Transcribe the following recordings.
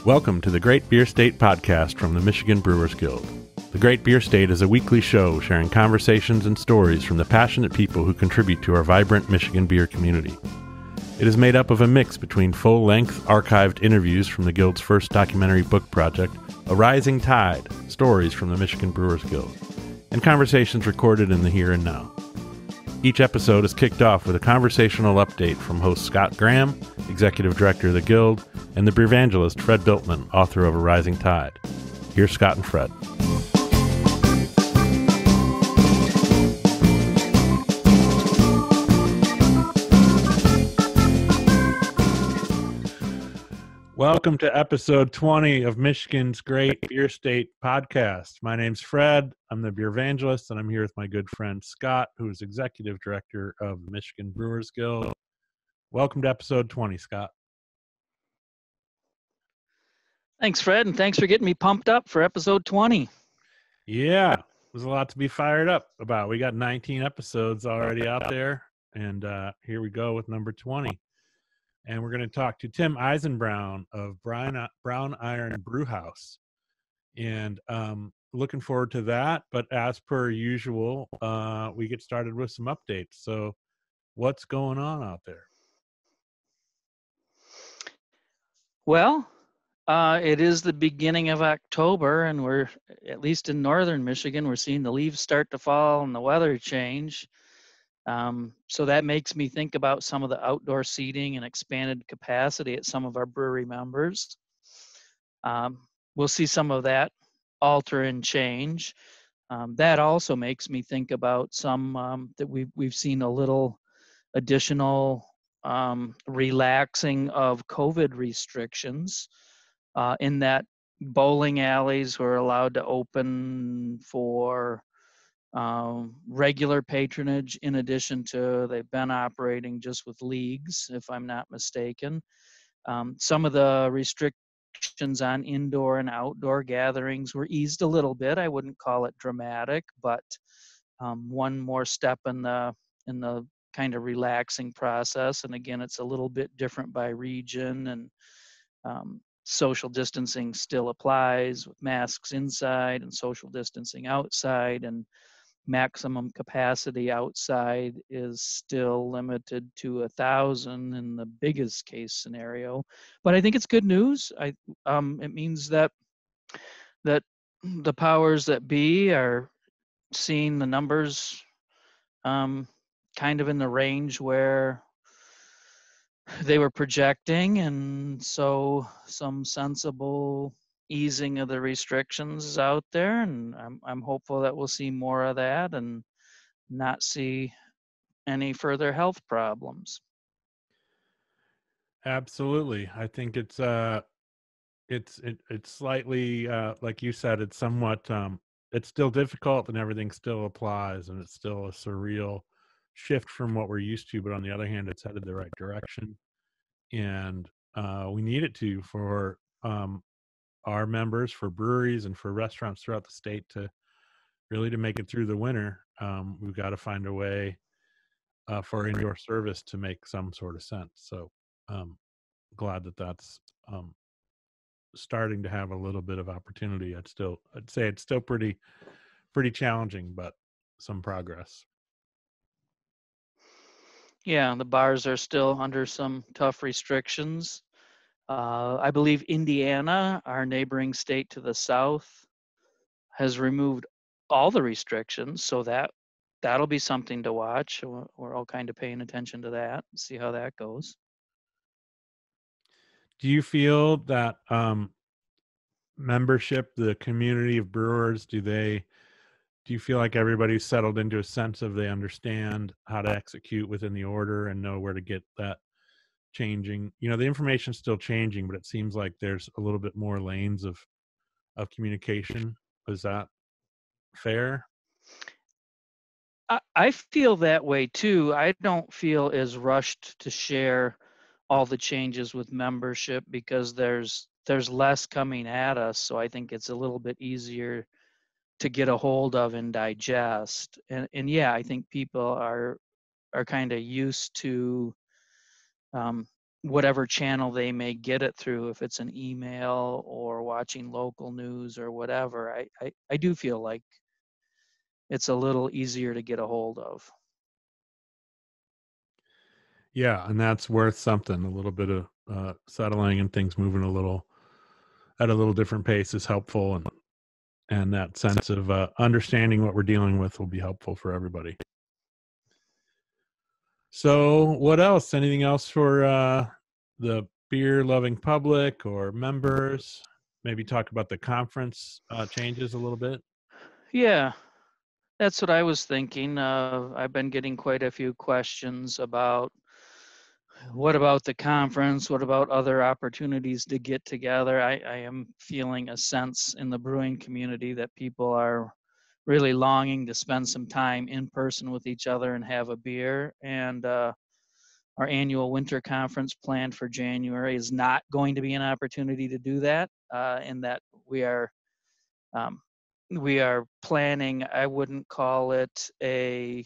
Welcome to the Great Beer State podcast from the Michigan Brewers Guild. The Great Beer State is a weekly show sharing conversations and stories from the passionate people who contribute to our vibrant Michigan beer community. It is made up of a mix between full-length archived interviews from the Guild's first documentary book project, A Rising Tide, Stories from the Michigan Brewers Guild, and conversations recorded in the here and now. Each episode is kicked off with a conversational update from host Scott Graham, Executive Director of the Guild, and the beer-evangelist Fred Biltman, author of A Rising Tide. Here's Scott and Fred. Welcome to episode 20 of Michigan's Great Beer State podcast. My name's Fred. I'm the beer evangelist, and I'm here with my good friend Scott, who is Executive Director of the Michigan Brewers Guild. Welcome to episode 20, Scott. Thanks, Fred, and thanks for getting me pumped up for episode 20. Yeah, there's a lot to be fired up about. We got 19 episodes already out there, and here we go with number 20. And we're going to talk to Tim Eisenbraun of Brown Iron Brewhouse. And looking forward to that. But as per usual, we get started with some updates. So what's going on out there? Well, it is the beginning of October, and we're, at least in northern Michigan, we're seeing the leaves start to fall and the weather change. So that makes me think about some of the outdoor seating and expanded capacity at some of our brewery members. We'll see some of that alter and change. That also makes me think about some that we've seen a little additional relaxing of COVID restrictions in that bowling alleys were allowed to open for regular patronage, in addition to they've been operating just with leagues, if I'm not mistaken. Some of the restrictions on indoor and outdoor gatherings were eased a little bit. I wouldn't call it dramatic, but one more step in the kind of relaxing process. And again, it's a little bit different by region, and social distancing still applies with masks inside and social distancing outside, and maximum capacity outside is still limited to 1,000 in the biggest case scenario. But I think it's good news. It means that the powers that be are seeing the numbers kind of in the range where they were projecting, and so some sensible easing of the restrictions is out there, and I'm hopeful that we'll see more of that and not see any further health problems. Absolutely. I think it's slightly like you said, it's somewhat it's still difficult and everything still applies, and it's still a surreal shift from what we're used to, but on the other hand, it's headed the right direction, and we need it to for our members, for breweries, and for restaurants throughout the state to make it through the winter. We've got to find a way for indoor service to make some sort of sense. So glad that that's starting to have a little bit of opportunity. I'd say it's still pretty challenging, but some progress. Yeah, the bars are still under some tough restrictions. I believe Indiana, our neighboring state to the south, has removed all the restrictions, so that'll be something to watch. We're all kind of paying attention to that, see how that goes. Do you feel that membership, the community of brewers, do you feel like everybody's settled into a sense of they understand how to execute within the order and know where to get that changing? The information's still changing, but it seems like there's a little bit more lanes of communication. Is that fair? I feel that way too. I don't feel as rushed to share all the changes with membership because there's less coming at us. So I think it's a little bit easier to get a hold of and digest. And yeah, I think people are kind of used to whatever channel they may get it through, if it's an email or watching local news or whatever, I do feel like it's a little easier to get a hold of. Yeah, and that's worth something. A little bit of settling and things moving a little at a little different pace is helpful, and that sense of understanding what we're dealing with will be helpful for everybody. So, what else? Anything else for the beer loving public or members? Maybe talk about the conference changes a little bit. Yeah, that's what I was thinking. I've been getting quite a few questions about what about the conference? What about other opportunities to get together? I am feeling a sense in the brewing community that people are really longing to spend some time in person with each other and have a beer. And our annual winter conference planned for January is not going to be an opportunity to do that. In that um, we are planning. I wouldn't call it a,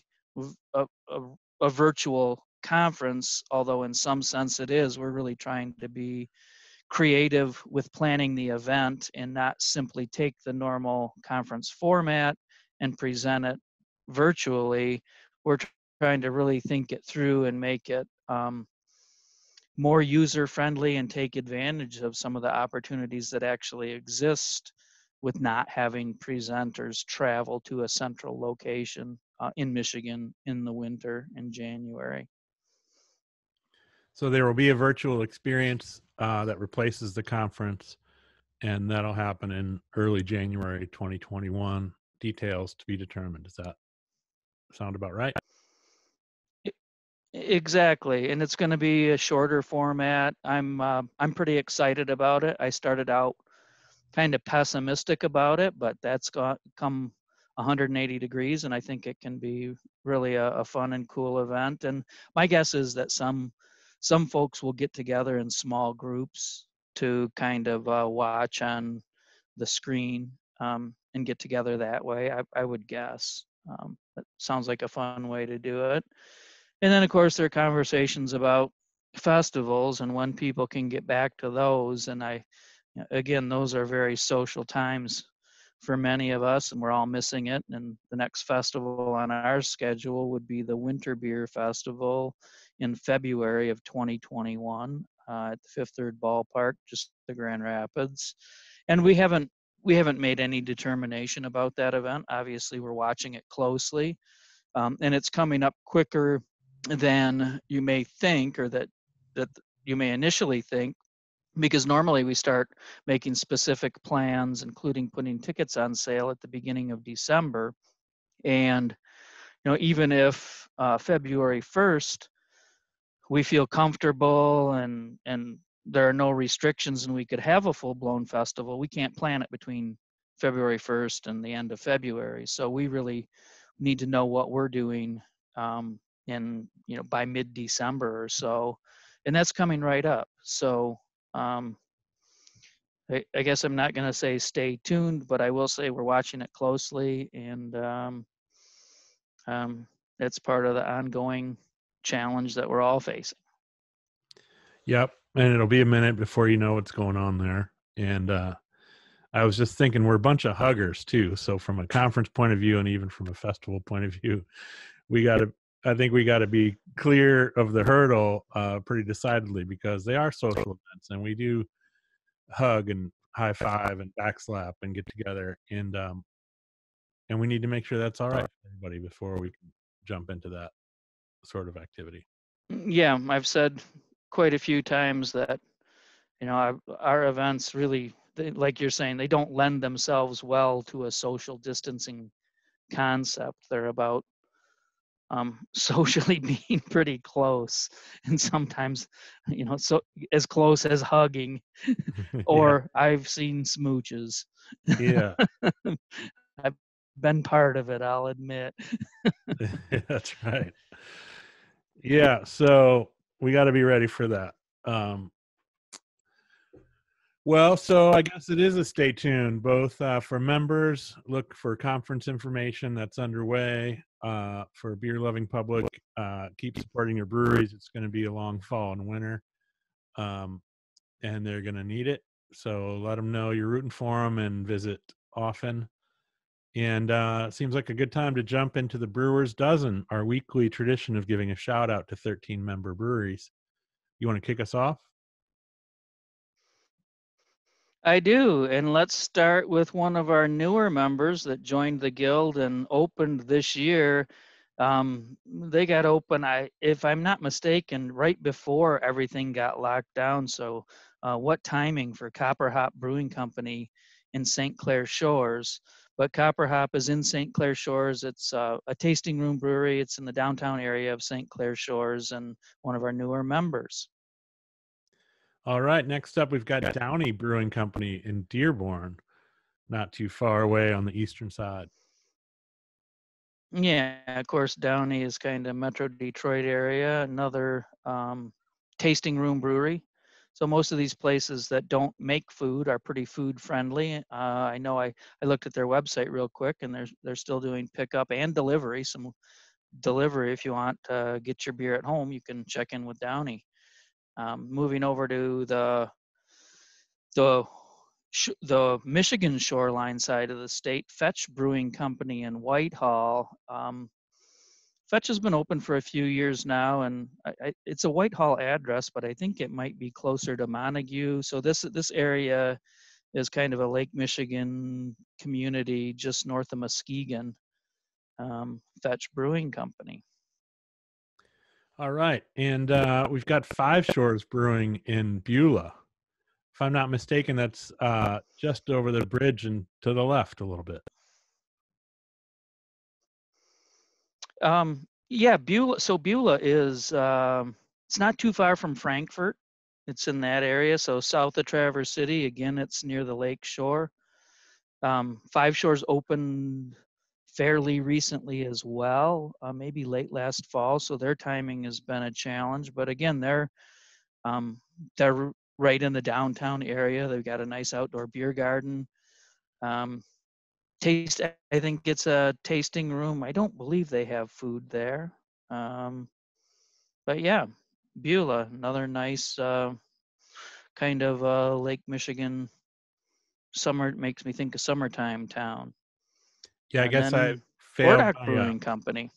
a, a virtual conference, although in some sense it is. We're really trying to be creative with planning the event and not simply take the normal conference format and present it virtually. We're trying to really think it through and make it more user friendly and take advantage of some of the opportunities that actually exist with not having presenters travel to a central location in Michigan in the winter in January. So there will be a virtual experience that replaces the conference, and that'll happen in early January 2021. Details to be determined. Does that sound about right? Exactly, and it's going to be a shorter format. I'm pretty excited about it. I started out kind of pessimistic about it, but that's come 180 degrees, and I think it can be really a fun and cool event. And my guess is that some folks will get together in small groups to kind of watch on the screen and get together that way. I would guess. That sounds like a fun way to do it. And then, of course, there are conversations about festivals and when people can get back to those. And again, those are very social times for many of us, and we're all missing it. And the next festival on our schedule would be the Winter Beer Festival in February of 2021 at the Fifth Third Ballpark, just the Grand Rapids. And we haven't made any determination about that event. Obviously, we're watching it closely, and it's coming up quicker than you may think, or that you may initially think, because normally we start making specific plans, including putting tickets on sale at the beginning of December. And even if February 1st we feel comfortable and there are no restrictions and we could have a full-blown festival, we can't plan it between February 1st and the end of February. So we really need to know what we're doing in by mid-December or so, and that's coming right up. So I guess I'm not going to say stay tuned, but I will say we're watching it closely, and it's part of the ongoing challenge that we're all facing. Yep. And it'll be a minute before you know what's going on there. And I was just thinking we're a bunch of huggers too. So from a conference point of view and even from a festival point of view, I think we got to be clear of the hurdle pretty decidedly, because they are social events and we do hug and high five and backslap and get together. And we need to make sure that's all right for everybody before we can jump into that sort of activity. Yeah, I've said quite a few times that our events really, like you're saying, they don't lend themselves well to a social distancing concept. They're about socially being pretty close, and sometimes so as close as hugging, Yeah. or I've seen smooches. Yeah. I've been part of it, I'll admit. That's right. Yeah, so we got to be ready for that. Um, well, so I guess it is a stay tuned, both for members. Look for conference information that's underway. For beer loving public, keep supporting your breweries. It's going to be a long fall and winter. and they're going to need it. So let them know you're rooting for them and visit often. And it seems like a good time to jump into the Brewers Dozen, our weekly tradition of giving a shout out to 13 member breweries. You want to kick us off? I do, and let's start with one of our newer members that joined the guild and opened this year. They got open, if I'm not mistaken, right before everything got locked down. So, what timing for Copper Hop Brewing Company in St. Clair Shores? But Copper Hop is in St. Clair Shores. It's a tasting room brewery. It's in the downtown area of St. Clair Shores, and one of our newer members. All right. Next up, we've got Downey Brewing Company in Dearborn, not too far away on the eastern side. Yeah, of course, Downey is kind of Metro Detroit area, another tasting room brewery. So most of these places that don't make food are pretty food friendly. I know I looked at their website real quick, and they're still doing pickup and delivery. Some delivery if you want to get your beer at home, you can check in with Downey. Moving over to the the Michigan shoreline side of the state, Fetch Brewing Company in Whitehall. Fetch has been open for a few years now, and it's a Whitehall address, but I think it might be closer to Montague. So this area is kind of a Lake Michigan community just north of Muskegon. Fetch Brewing Company. All right. And we've got Five Shores Brewing in Beulah. If I'm not mistaken, that's just over the bridge and to the left a little bit. Yeah, Beulah. So Beulah is it's not too far from Frankfort. It's in that area. So south of Traverse City. Again, it's near the lake shore. Five Shores opened fairly recently as well, maybe late last fall. So their timing has been a challenge. But again, they're right in the downtown area. They've got a nice outdoor beer garden. I think it's a tasting room. I don't believe they have food there. But yeah, Beulah, another nice kind of Lake Michigan summer, makes me think of summertime town. Yeah, I And guess I then failed Ordock my Brewing Company.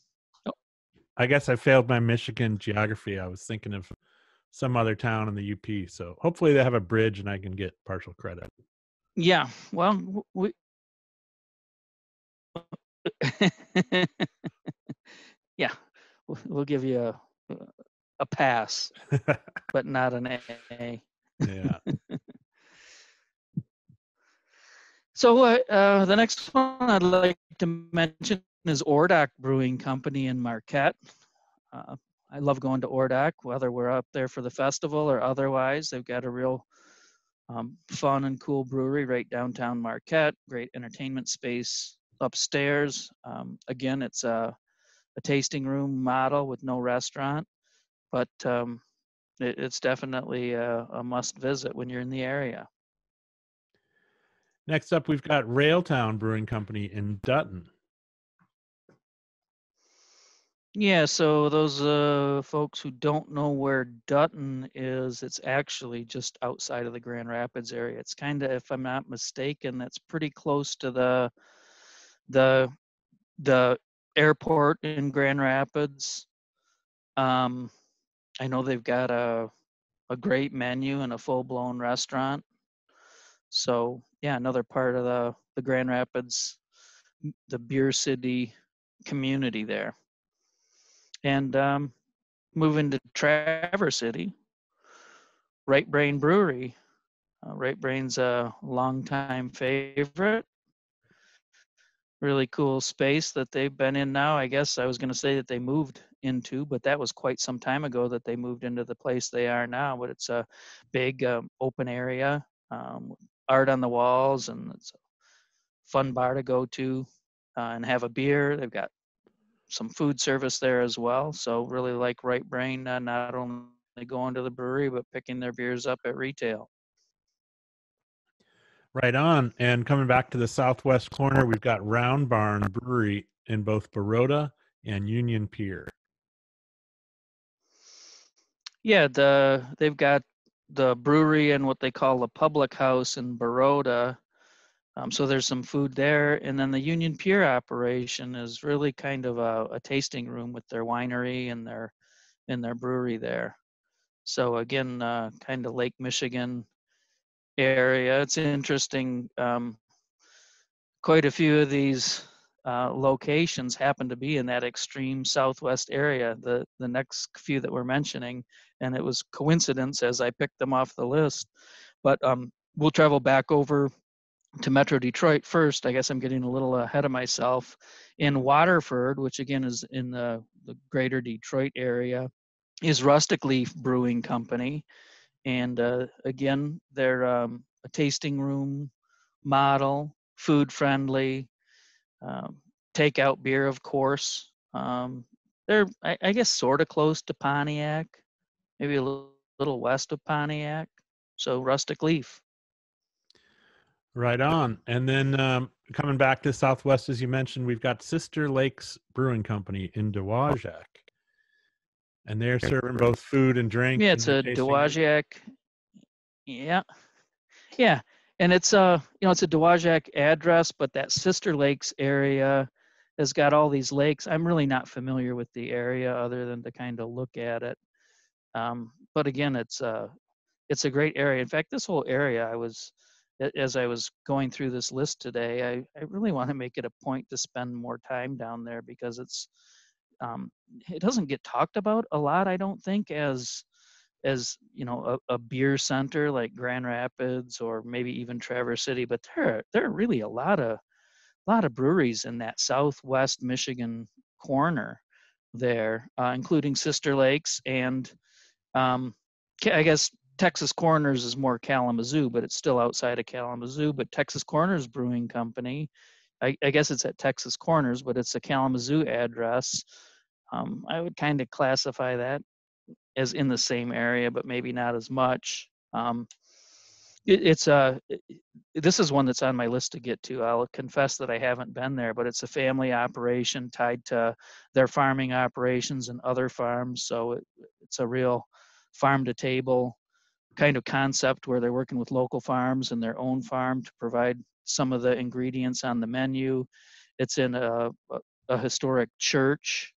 I guess I failed my Michigan geography. I was thinking of some other town in the UP. So hopefully they have a bridge and I can get partial credit. Yeah, well, yeah, we'll give you a pass, but not an A. Yeah. So the next one I'd like to mention is Ordock Brewing Company in Marquette. I love going to Ordock, whether we're up there for the festival or otherwise. They've got a real fun and cool brewery right downtown Marquette. Great entertainment space upstairs. Again, it's a tasting room model with no restaurant, but it's definitely a must visit when you're in the area. Next up, we've got Railtown Brewing Company in Dutton. Yeah, so those folks who don't know where Dutton is, it's actually just outside of the Grand Rapids area. It's kind of, if I'm not mistaken, that's pretty close to the airport in Grand Rapids. I know they've got a great menu and a full-blown restaurant. So yeah, another part of the Grand Rapids, the beer city community there. And moving to Traverse City, Right Brain Brewery. Right Brain's a longtime favorite. Really cool space that they've been in now. I guess I was going to say that they moved into, but that was quite some time ago that they moved into the place they are now. But it's a big open area, art on the walls, and it's a fun bar to go to and have a beer. They've got some food service there as well. So really like Right Brain, not only going to the brewery, but picking their beers up at retail. Right on. And coming back to the southwest corner, we've got Round Barn Brewery in both Baroda and Union Pier. Yeah, they've got the brewery and what they call the public house in Baroda. So there's some food there. And then the Union Pier operation is really kind of a tasting room with their winery and their brewery there. So again, kind of Lake Michigan area. It's interesting. Quite a few of these locations happen to be in that extreme southwest area, the next few that we're mentioning, and it was coincidence as I picked them off the list. But we'll travel back over to Metro Detroit first. I guess I'm getting a little ahead of myself. In Waterford, which again is in the greater Detroit area, is Rustic Leaf Brewing Company. And again, they're a tasting room model, food friendly, takeout beer, of course. They're, I guess, sort of close to Pontiac, maybe a little west of Pontiac. So Rustic Leaf. Right on. And then coming back to Southwest, as you mentioned, we've got Sister Lakes Brewing Company in Dowagiac. And they're serving both food and drink. Yeah, it's a Dowagiac. Yeah. Yeah. And it's it's a Dowagiac address, but that Sister Lakes area has got all these lakes. I'm really not familiar with the area other than to kind of look at it. But again, it's a great area. In fact, this whole area, as I was going through this list today, I really want to make it a point to spend more time down there because it doesn't get talked about a lot, I don't think, as a beer center like Grand Rapids or maybe even Traverse City. But there are really a lot of breweries in that Southwest Michigan corner there, including Sister Lakes and I guess Texas Corners is more Kalamazoo, but it's still outside of Kalamazoo. But Texas Corners Brewing Company, I guess it's at Texas Corners, but it's a Kalamazoo address. I would kind of classify that as in the same area, but maybe not as much. This is one that's on my list to get to. I'll confess that I haven't been there, but it's a family operation tied to their farming operations and other farms. So it's a real farm to table kind of concept where they're working with local farms and their own farm to provide some of the ingredients on the menu. It's in a historic church.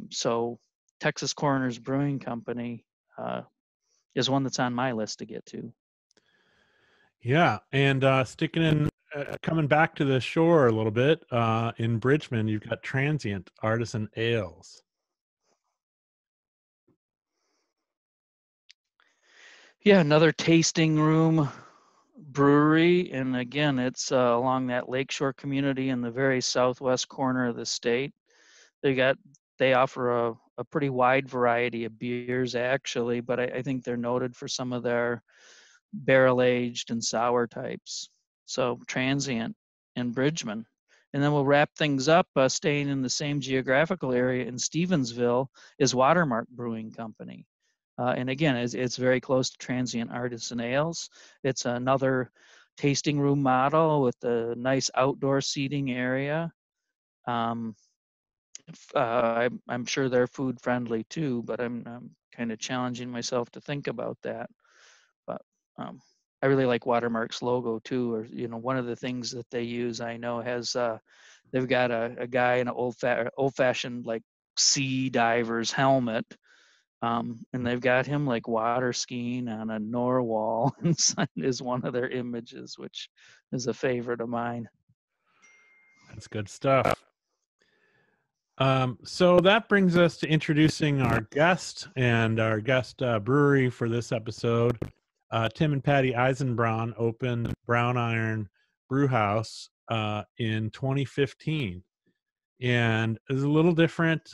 So Texas Corners Brewing Company is one that's on my list to get to. Yeah, and sticking in, coming back to the shore a little bit, in Bridgman, you've got Transient Artisan Ales. Yeah, another tasting room brewery, and again, it's along that lakeshore community in the very southwest corner of the state. They offer a pretty wide variety of beers actually, but I think they're noted for some of their barrel aged and sour types. So Transient and Bridgman. And then we'll wrap things up staying in the same geographical area in Stevensville is Watermark Brewing Company. And again, it's very close to Transient Artisan Ales. It's another tasting room model with a nice outdoor seating area. I'm sure they're food friendly too, but I'm kind of challenging myself to think about that. But I really like Watermark's logo too. Or one of the things that they use, I know, has they've got a guy in an old-fashioned like sea diver's helmet, and they've got him like water skiing on a narwhal, and is one of their images, which is a favorite of mine. That's good stuff. So that brings us to introducing our guest and our guest brewery for this episode. Tim and Patti Eisenbraun opened Brown Iron Brewhouse in 2015, and it's a little different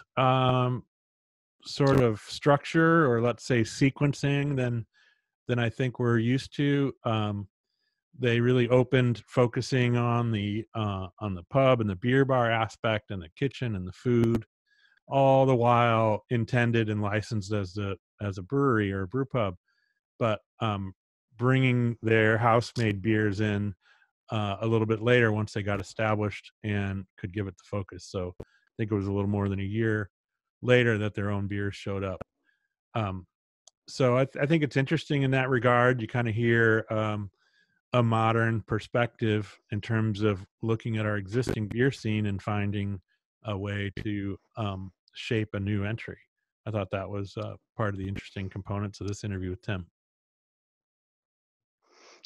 sort of structure, or let's say sequencing, than I think we're used to. They really opened focusing on the pub and the beer bar aspect and the kitchen and the food, all the while intended and licensed as a brewery or a brew pub, but bringing their house-made beers in a little bit later once they got established and could give it the focus. So I think it was a little more than a year later that their own beers showed up. So I think it's interesting in that regard. You kind of hear a modern perspective in terms of looking at our existing beer scene and finding a way to shape a new entry. I thought that was part of the interesting components of this interview with Tim.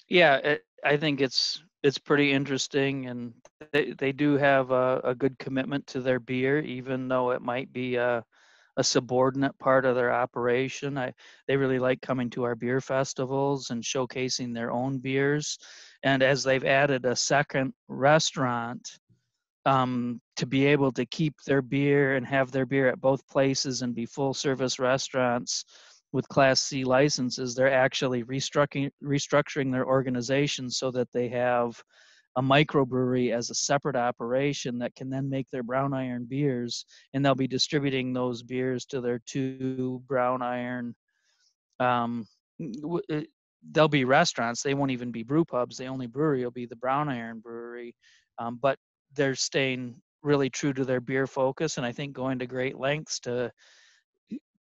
Yeah, I think it's pretty interesting, and they do have a good commitment to their beer, even though it might be a subordinate part of their operation. They really like coming to our beer festivals and showcasing their own beers. And as they've added a second restaurant, to be able to keep their beer and have their beer at both places and be full service restaurants with Class C licenses, they're actually restructuring their organization so that they have a microbrewery as a separate operation that can then make their brown iron beers, and they'll be distributing those beers to their two brown iron. Um, they'll be restaurants. They won't even be brew pubs. The only brewery will be the Brown Iron Brewery, but they're staying really true to their beer focus, and I think going to great lengths to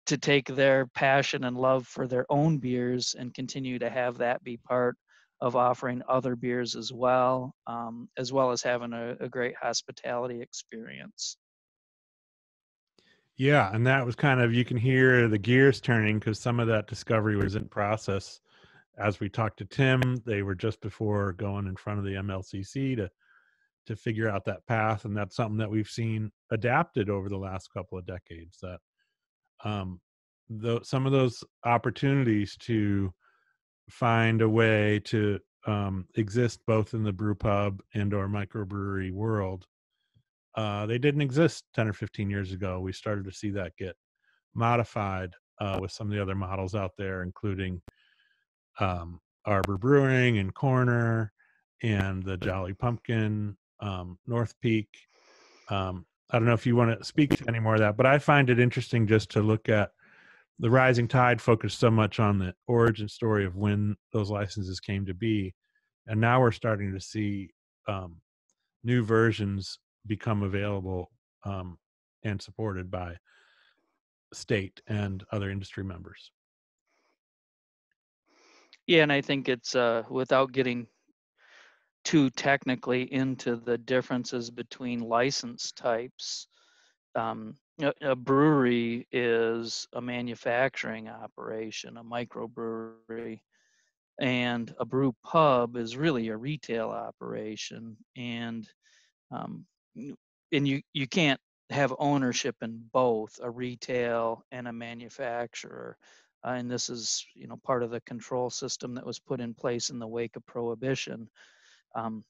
take their passion and love for their own beers and continue to have that be part of offering other beers as well as having a great hospitality experience. Yeah, and that was kind of, you can hear the gears turning because some of that discovery was in process. As we talked to Tim, they were just before going in front of the MLCC to figure out that path, and that's something that we've seen adapted over the last couple of decades. That some of those opportunities to find a way to exist both in the brew pub and or microbrewery world, they didn't exist 10 or 15 years ago. We started to see that get modified with some of the other models out there, including Arbor Brewing and Corner and the Jolly Pumpkin, North Peak. I don't know if you want to speak to any more of that, but I find it interesting just to look at the rising tide focused so much on the origin story of when those licenses came to be. And now we're starting to see new versions become available and supported by state and other industry members. Yeah, and I think it's without getting too technically into the differences between license types. A brewery is a manufacturing operation, a microbrewery, and a brew pub is really a retail operation. Um, and you can't have ownership in both a retail and a manufacturer. And this is, part of the control system that was put in place in the wake of Prohibition.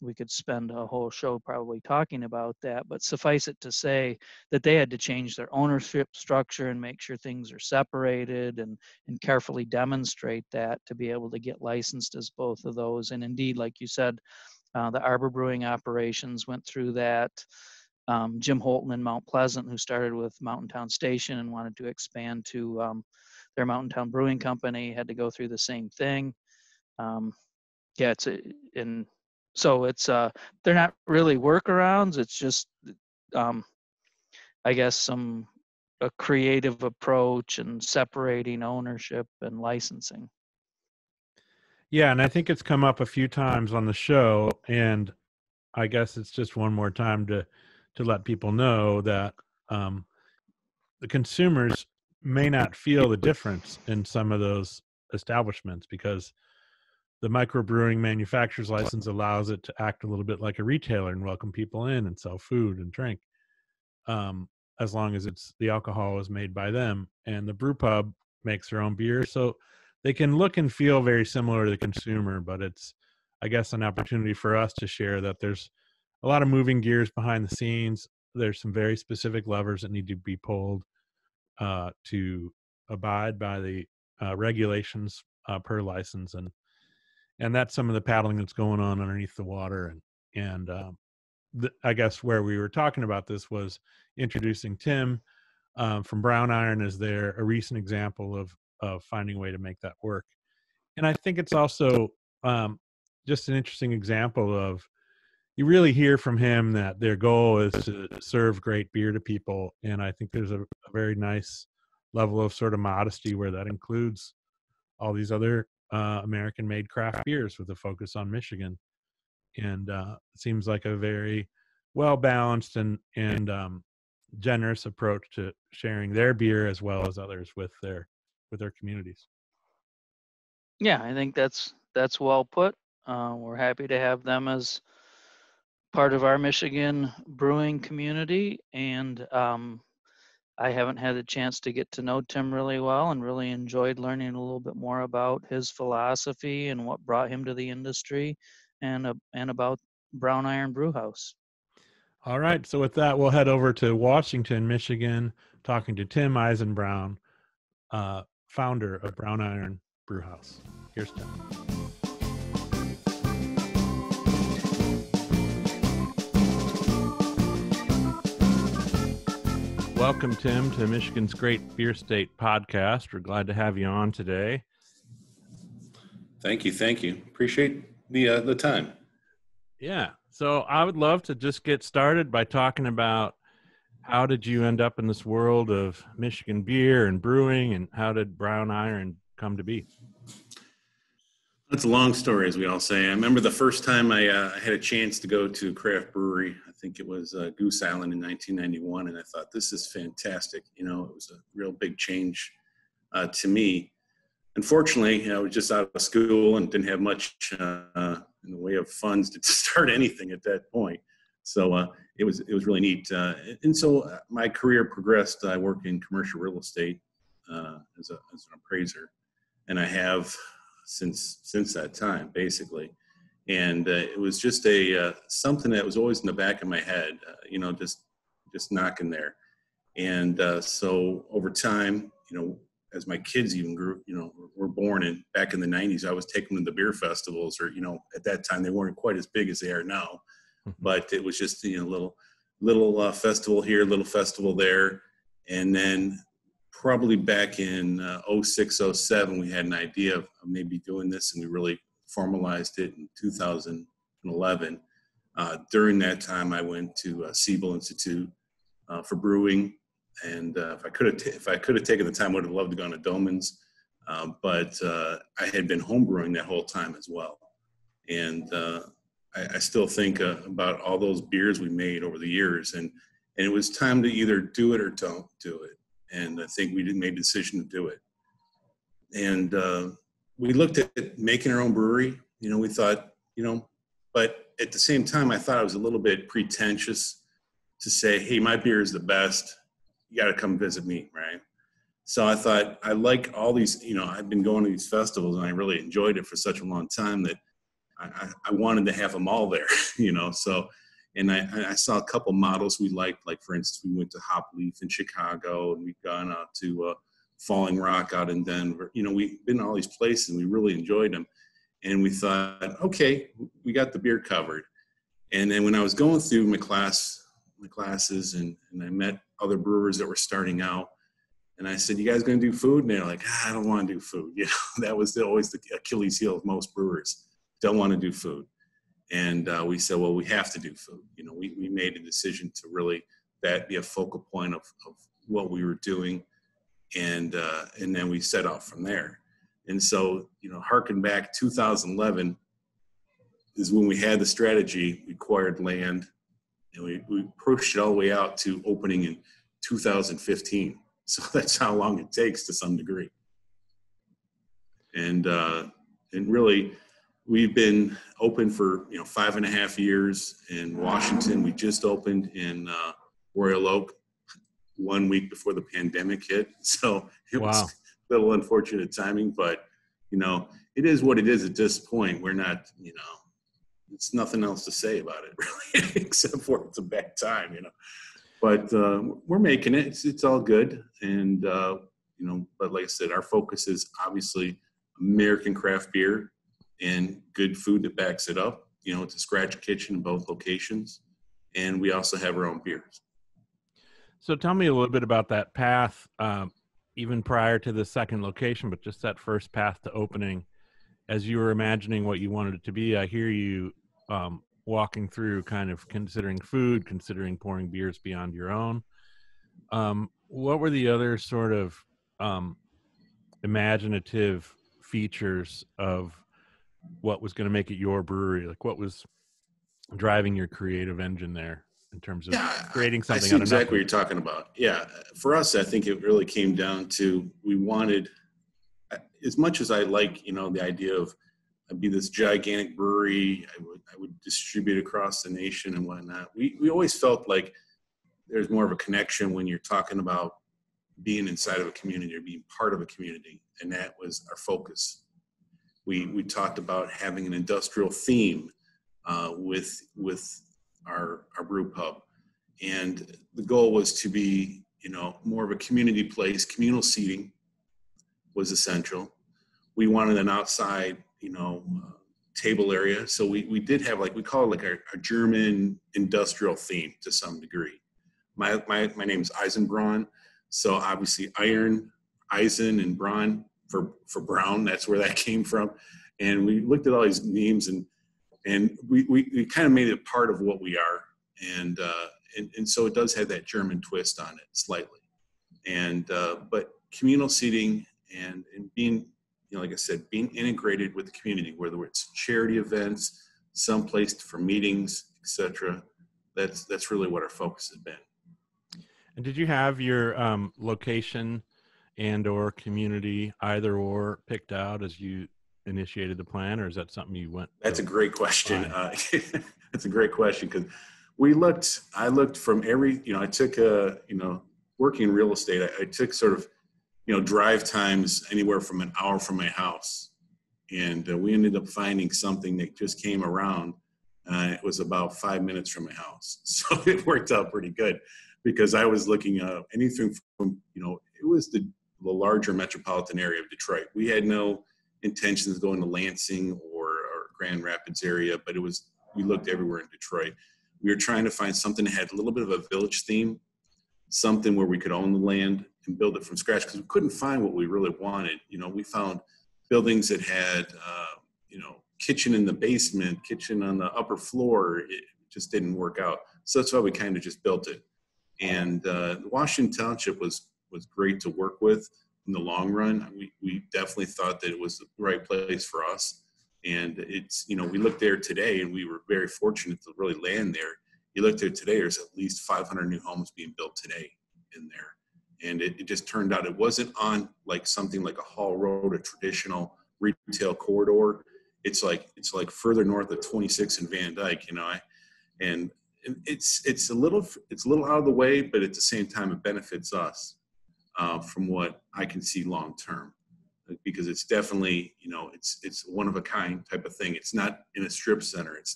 We could spend a whole show probably talking about that, but suffice it to say that they had to change their ownership structure and make sure things are separated and carefully demonstrate that to be able to get licensed as both of those. And indeed, like you said, the Arbor Brewing operations went through that. Jim Holton in Mount Pleasant, who started with Mountain Town Station and wanted to expand to their Mountain Town Brewing Company, had to go through the same thing. Yeah, so it's they're not really workarounds. It's just I guess a creative approach and separating ownership and licensing. Yeah, and I think it's come up a few times on the show, and I guess it's just one more time to let people know that the consumers may not feel the difference in some of those establishments because the microbrewing manufacturer's license allows it to act a little bit like a retailer and welcome people in and sell food and drink, as long as the alcohol is made by them. And the brew pub makes their own beer, so they can look and feel very similar to the consumer. But it's, I guess, an opportunity for us to share that there's a lot of moving gears behind the scenes. There's some very specific levers that need to be pulled to abide by the regulations per license, and that's some of the paddling that's going on underneath the water. And I guess where we were talking about this was introducing Tim from Brown Iron as a recent example of finding a way to make that work. And I think it's also just an interesting example of, you really hear from him that their goal is to serve great beer to people. And I think there's a very nice level of sort of modesty where that includes all these other American-made craft beers with a focus on Michigan. And it seems like a very well-balanced and generous approach to sharing their beer as well as others with their communities. Yeah, I think that's well put. We're happy to have them as part of our Michigan brewing community, and I haven't had a chance to get to know Tim really well, and really enjoyed learning a little bit more about his philosophy and what brought him to the industry, and about Brown Iron Brewhouse. All right, so with that, we'll head over to Washington, Michigan, talking to Tim Eisenbraun, founder of Brown Iron Brewhouse. Here's Tim. Welcome, Tim, to Michigan's Great Beer State podcast. We're glad to have you on today. Thank you. Appreciate the time. Yeah. So I would love to just get started by talking about how did you end up in this world of Michigan beer and brewing, and how did Brown Iron come to be? It's a long story, as we all say. I remember the first time I had a chance to go to a craft brewery. I think it was Goose Island in 1991, and I thought, this is fantastic. You know, it was a real big change to me. Unfortunately, I was just out of school and didn't have much in the way of funds to start anything at that point. So it was really neat. And so my career progressed. I worked in commercial real estate as an appraiser, and I have since that time, basically. And it was just something that was always in the back of my head, just knocking there. And so over time, as my kids even grew, were born, and back in the 90s, I was taking them to the beer festivals, or, at that time they weren't quite as big as they are now, but it was just, little festival here, little festival there. And then probably back in 06, 07, we had an idea of maybe doing this, and we really formalized it in 2011. During that time, I went to Siebel Institute for brewing. And if I could have taken the time, I would have loved to go to Doman's, but I had been homebrewing that whole time as well. And I still think about all those beers we made over the years, and it was time to either do it or don't do it. And I think we made the decision to do it. And we looked at making our own brewery. We thought, but at the same time, I thought it was a little bit pretentious to say, hey, my beer is the best. You got to come visit me, right? So I thought, I like all these, I've been going to these festivals, and I really enjoyed it for such a long time that I wanted to have them all there, So, and I saw a couple models we liked. Like, for instance, we went to Hop Leaf in Chicago, and we've gone out to Falling Rock out in Denver. We've been to all these places, and we really enjoyed them. And we thought, okay, we got the beer covered. And then when I was going through my classes, and I met other brewers that were starting out, and I said, you guys going to do food? And they're like, I don't want to do food. That was always the Achilles heel of most brewers. Don't want to do food. And we said, well, we have to do food. We made a decision to really that be a focal point of what we were doing. And then we set off from there. And so, harken back 2011 is when we had the strategy. We acquired land, and we pushed it all the way out to opening in 2015. So that's how long it takes to some degree. And really, we've been open for 5.5 years in Washington. We just opened in Royal Oak 1 week before the pandemic hit. So it was a little unfortunate timing, but it is what it is at this point. We're not, it's nothing else to say about it really, except for it's a bad time, But we're making it. It's all good, and but like I said, our focus is obviously American craft beer and good food that backs it up. It's a scratch kitchen in both locations, and we also have our own beers. So tell me a little bit about that path, even prior to the second location, but just that first path to opening. As you were imagining what you wanted it to be, I hear you walking through kind of considering food, considering pouring beers beyond your own. What were the other sort of imaginative features of what was going to make it your brewery? Like, what was driving your creative engine there in terms of creating something I see out of exactly nothing? what you're talking about. Yeah. For us, I think it really came down to, we wanted, as much as I like, the idea of I'd be this gigantic brewery, I would distribute across the nation and whatnot. We always felt like there's more of a connection when you're talking about being inside of a community or being part of a community. And that was our focus. We talked about having an industrial theme with our brew pub. And the goal was to be, more of a community place. Communal seating was essential. We wanted an outside, table area. So we did have, like, we call it like our German industrial theme to some degree. My name is Eisenbraun. So obviously iron, Eisen, and Braun for Brown. That's where that came from. And we looked at all these names and we kind of made it part of what we are. And so it does have that German twist on it slightly. And but communal seating and being, like I said, being integrated with the community, whether it's charity events, someplace for meetings, etc. That's really what our focus has been. And did you have your location and or community either or picked out as you initiated the plan, or is that something you went? That's a great question. That's a great question, because I looked from every, I took working in real estate, I took sort of, drive times anywhere from an hour from my house. And we ended up finding something that just came around. It was about 5 minutes from my house. So it worked out pretty good, because I was looking at anything from, it was the larger metropolitan area of Detroit. We had no intentions of going to Lansing or Grand Rapids area, but we looked everywhere in Detroit. We were trying to find something that had a little bit of a village theme, something where we could own the land and build it from scratch, because we couldn't find what we really wanted. We found buildings that had, kitchen in the basement, kitchen on the upper floor. It just didn't work out. So that's why we kind of just built it. And Washington Township was great to work with in the long run. We definitely thought that it was the right place for us. And it's, we looked there today, and we were very fortunate to really land there. You look there today, there's at least 500 new homes being built today in there. And it just turned out it wasn't on like something like a Hall Road, a traditional retail corridor. It's like further north of 26 and Van Dyke, and it's a little out of the way, but at the same time it benefits us from what I can see long term, because it's definitely, it's one of a kind type of thing. It's not in a strip center. It's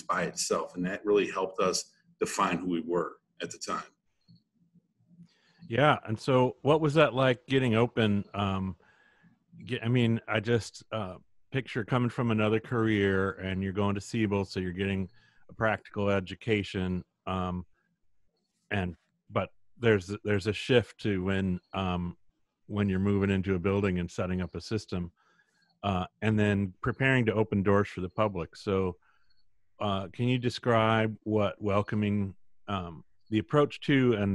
by itself, and that really helped us define who we were at the time. Yeah. And so what was that like getting open? I just picture coming from another career and you're going to Siebel, so you're getting a practical education. But there's a shift to when you're moving into a building and setting up a system, and then preparing to open doors for the public. So can you describe what welcoming, the approach to and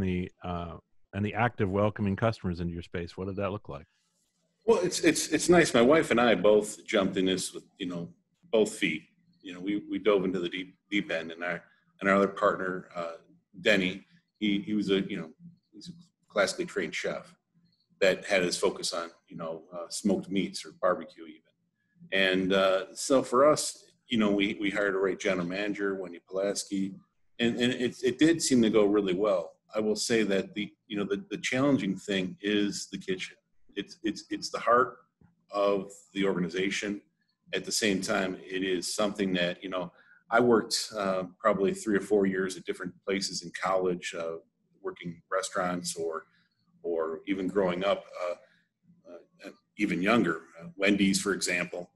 the act of welcoming customers into your space? What did that look like? Well, it's nice. My wife and I both jumped in this with, both feet. We dove into the deep end, and our other partner, Denny, he was he's a classically trained chef that had his focus on, smoked meats or barbecue even. And so for us, we hired a right general manager, Wendy Pulaski, and it did seem to go really well. I will say that the challenging thing is the kitchen. It's the heart of the organization. At the same time, it is something that, I worked probably 3 or 4 years at different places in college, working restaurants or even growing up, even younger, Wendy's, for example.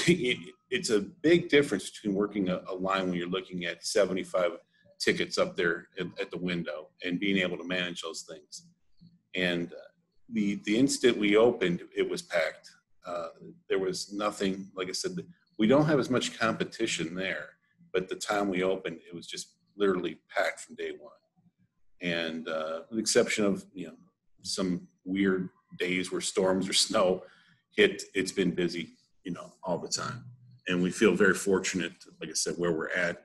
It's a big difference between working a line when you're looking at 75 tickets up there at the window and being able to manage those things. And the instant we opened, it was packed. There was nothing, like I said, we don't have as much competition there, but the time we opened, it was just literally packed from day one. And with the exception of, some weird days where storms or snow, it's been busy, all the time. And we feel very fortunate, like I said, where we're at.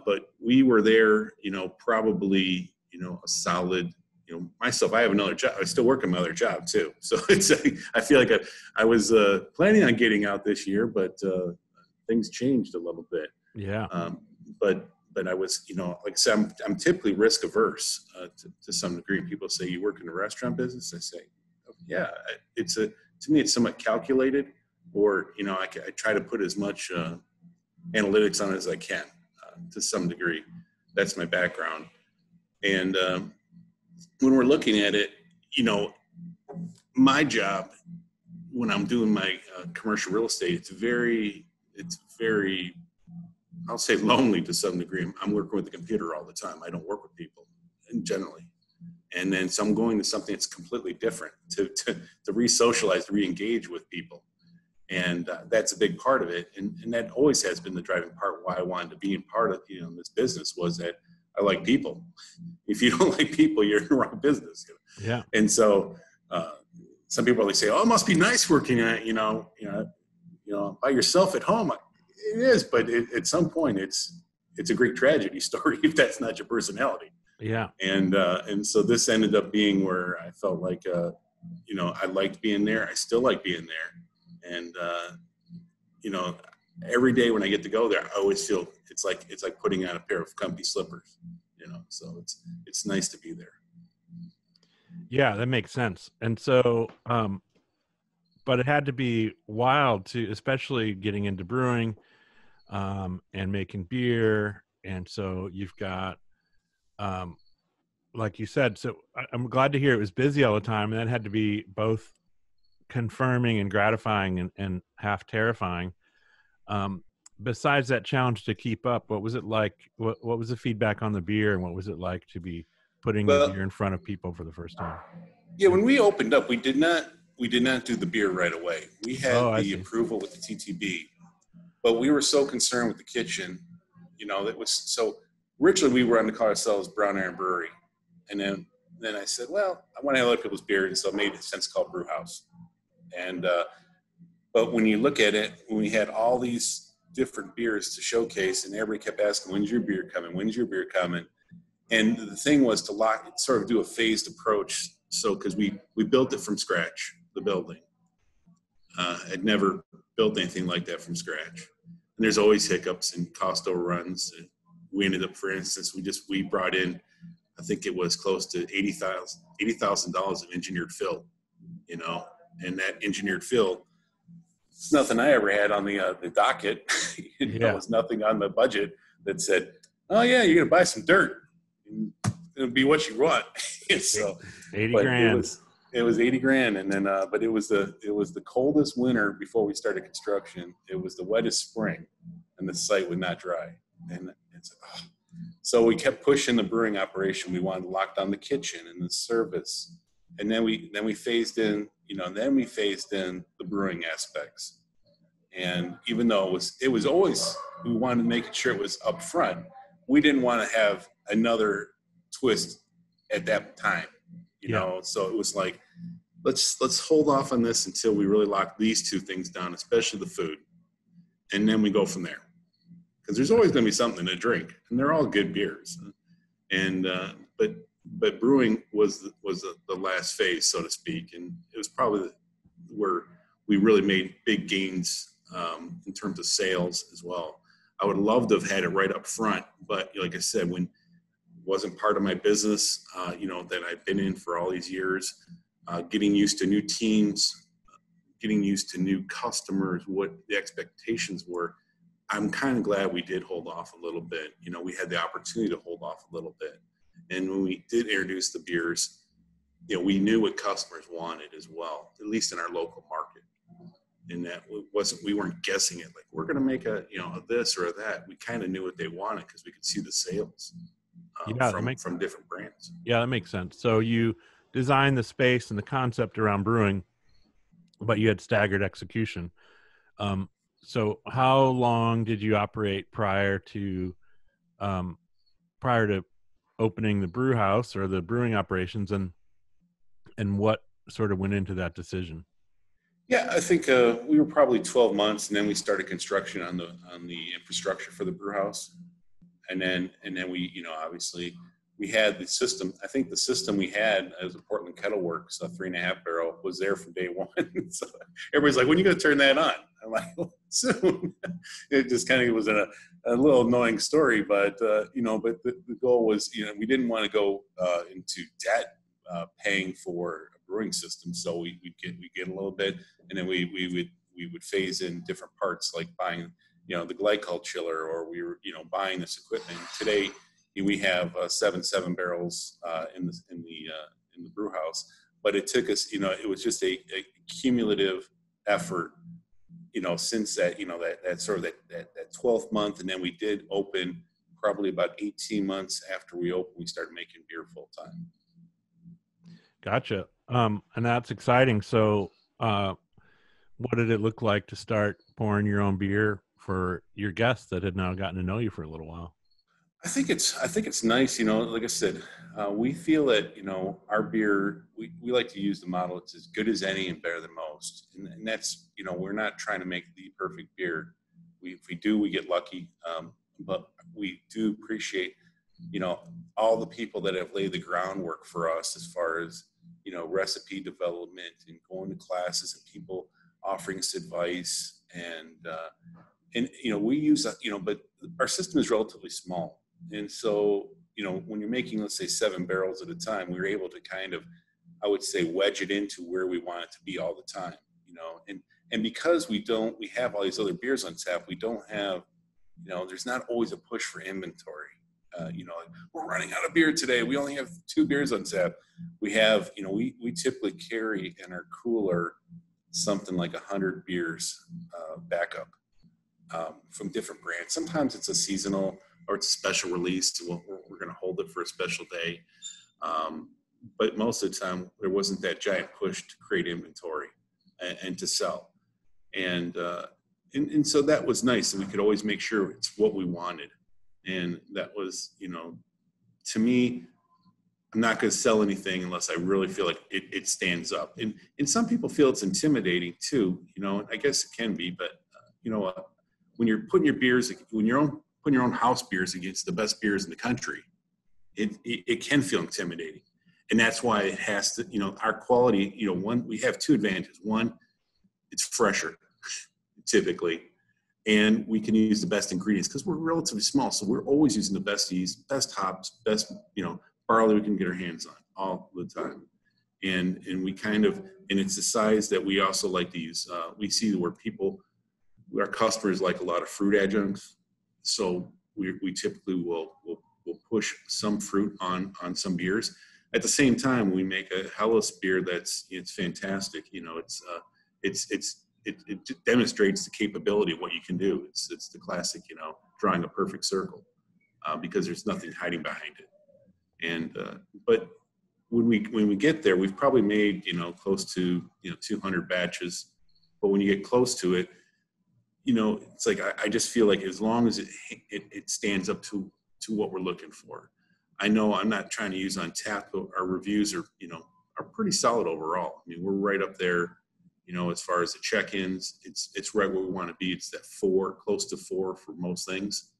But we were there, probably, a solid, myself, I have another job. I still work in my other job too. So I feel like I was planning on getting out this year, but things changed a little bit. Yeah. But I was, like I said, I'm typically risk averse to some degree. People say, you work in the restaurant business? I say, yeah, to me, it's somewhat calculated, or, I try to put as much analytics on it as I can to some degree. That's my background. And when we're looking at it, my job, when I'm doing my commercial real estate, it's very, I'll say lonely to some degree. I'm working with the computer all the time. I don't work with people generally. And then so I'm going to something that's completely different to re-socialize, to re-engage with people. And that's a big part of it. And that always has been the driving part why I wanted to be in part of this business, was that I like people. If you don't like people, you're in the wrong business. Yeah. And so some people always say, oh, it must be nice working at, by yourself at home. It is, but at some point it's a Greek tragedy story if that's not your personality. Yeah. And so this ended up being where I felt like, I liked being there. I still like being there. And, every day when I get to go there, I always feel it's like putting on a pair of comfy slippers, so it's nice to be there. Yeah, that makes sense. And so, but it had to be wild to, especially getting into brewing, and making beer. And so you've got, like you said, so I'm glad to hear it was busy all the time. And that had to be both confirming and gratifying and half terrifying. Besides that challenge to keep up, what was it like? What was the feedback on the beer, and what was it like to be putting the beer in front of people for the first time? Yeah, when we opened up, we did not do the beer right away. We had the approval with the TTB, but we were so concerned with the kitchen, that was so. Originally, we were going to call ourselves Brown Iron Brewery, and then I said, well, I want to have other people's beer, and so it made sense called Brewhouse. And but when you look at it, when we had all these different beers to showcase, and everybody kept asking, when's your beer coming? When's your beer coming? And the thing was to sort of do a phased approach. So, because we built it from scratch, the building. I'd never built anything like that from scratch. And there's always hiccups and cost overruns. And we ended up, for instance, we brought in, I think it was close to $80,000 of engineered fill, and that engineered fill, it's nothing I ever had on the docket. There was nothing on the budget that said, oh yeah, you're going to buy some dirt. It'll be what you want. So 80 grand. It was 80 grand. And then, but it was the coldest winter before we started construction. It was the wettest spring, and the site would not dry. And so we kept pushing the brewing operation. We wanted to lock down the kitchen and the service. And then we phased in, the brewing aspects. And even though it was always, we wanted to make sure it was up front, we didn't want to have another twist at that time, so it was like, let's hold off on this until we really lock these two things down, especially the food. And then we go from there. Because there's always going to be something to drink, and they're all good beers. And, but brewing was the last phase, so to speak. And it was probably where we really made big gains in terms of sales as well. I would love to have had it right up front, but like I said, when it wasn't part of my business, that I've been in for all these years, getting used to new teams, getting used to new customers, what the expectations were, I'm kind of glad we did hold off a little bit. We had the opportunity to hold off a little bit. And when we did introduce the beers, we knew what customers wanted as well, at least in our local market. And that we weren't guessing it, like we're going to make a this or a that. We kind of knew what they wanted because we could see the sales from different brands. Yeah, that makes sense. So you designed the space and the concept around brewing, but you had staggered execution. So how long did you operate prior to opening the brew house or the brewing operations, and what sort of went into that decision? Yeah, I think we were probably 12 months, and then we started construction on the infrastructure for the brew house, and then we, obviously we had the system. I think the system we had as a Portland Kettle Works, a 3.5 barrel, was there from day one. So everybody's like, "When are you going to turn that on?" I'm like, well, "Soon." It just kind of was a little annoying story, but but the goal was, we didn't want to go into debt paying for a brewing system, so we get a little bit, and then we would phase in different parts, like buying the glycol chiller, or we were buying this equipment. Today we have 7 barrels in the brew house, but it took us, it was just a cumulative effort, since that, that sort of that 12th month, and then we did open probably about 18 months after we opened. We started making beer full time. Gotcha. And that's exciting. So, what did it look like to start pouring your own beer for your guests that had now gotten to know you for a little while? I think it's nice, like I said, we feel that, our beer, we like to use the model, it's as good as any and better than most. And that's, we're not trying to make the perfect beer. If we do, we get lucky. But we do appreciate, all the people that have laid the groundwork for us as far as, recipe development and going to classes, and people offering us advice. And we use, but our system is relatively small. And so, when you're making, let's say, 7 barrels at a time, we were able to kind of, I would say, wedge it into where we want it to be all the time, and because we have all these other beers on tap, we don't have, there's not always a push for inventory. Like, we're running out of beer today, we only have 2 beers on tap. We have, we typically carry in our cooler something like 100 beers backup from different brands. Sometimes it's a seasonal or it's a special release. We're going to hold it for a special day. But most of the time, there wasn't that giant push to create inventory and to sell. And so that was nice. And we could always make sure it's what we wanted. And that was, to me, I'm not going to sell anything unless I really feel like it stands up. And some people feel it's intimidating too, and I guess it can be, but when you're putting your beers, putting your own house beers against the best beers in the country, it can feel intimidating. And that's why it has to, our quality, we have 2 advantages. One, it's fresher typically, and we can use the best ingredients because we're relatively small. So we're always using the best yeast, best hops, best, barley we can get our hands on all the time. And we kind of, and it's the size that we also like to use. We see where our customers like a lot of fruit adjuncts. So we typically will push some fruit on some beers. At the same time, we make a Hellas beer it's fantastic. It demonstrates the capability of what you can do. It's the classic, drawing a perfect circle, because there's nothing hiding behind it. And but when we get there, we've probably made close to 200 batches. But when you get close to it, it's like I just feel like as long as it stands up to what we're looking for. I know I'm not trying to use on tap, but our reviews are pretty solid overall. I mean, we're right up there, as far as the check-ins. It's right where we want to be. It's that 4, close to 4 for most things,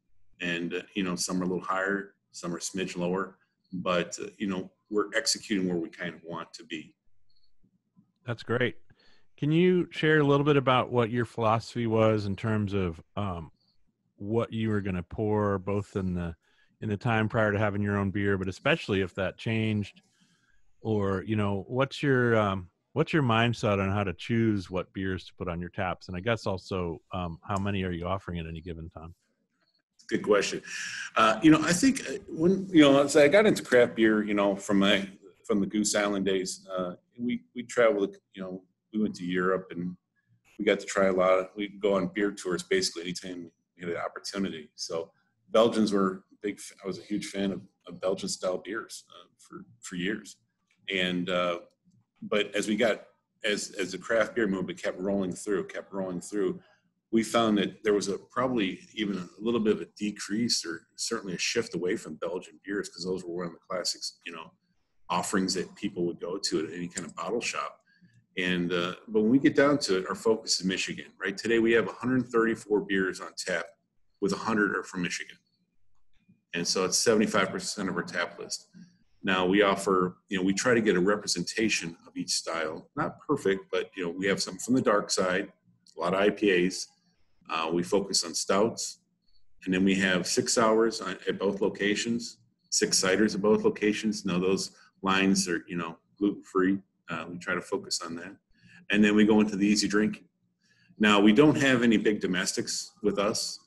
and some are a little higher, some are a smidge lower, but we're executing where we kind of want to be. That's great. Can you share a little bit about what your philosophy was in terms of what you were going to pour, both in the time prior to having your own beer, but especially if that changed, or what's your mindset on how to choose what beers to put on your taps, and I guess also how many are you offering at any given time? Good question. I think when so I got into craft beer, from the Goose Island days. We traveled, we went to Europe and we got to try a lot. We'd go on beer tours basically anytime we had an opportunity. So Belgians were big. I was a huge fan of Belgian style beers for years. And but as the craft beer movement kept rolling through, we found that there was probably even a little bit of a decrease, or certainly a shift away from Belgian beers, because those were one of the classics, offerings that people would go to at any kind of bottle shop. And but when we get down to it, our focus is Michigan, right? Today we have 134 beers on tap, with 100 are from Michigan. And so it's 75% of our tap list. Now we offer, we try to get a representation of each style. Not perfect, but, we have some from the dark side, a lot of IPAs. We focus on stouts. And then we have 6 hours at both locations, 6 ciders at both locations. Now those lines are, gluten-free. We try to focus on that. And then we go into the easy drinking. Now, we don't have any big domestics with us.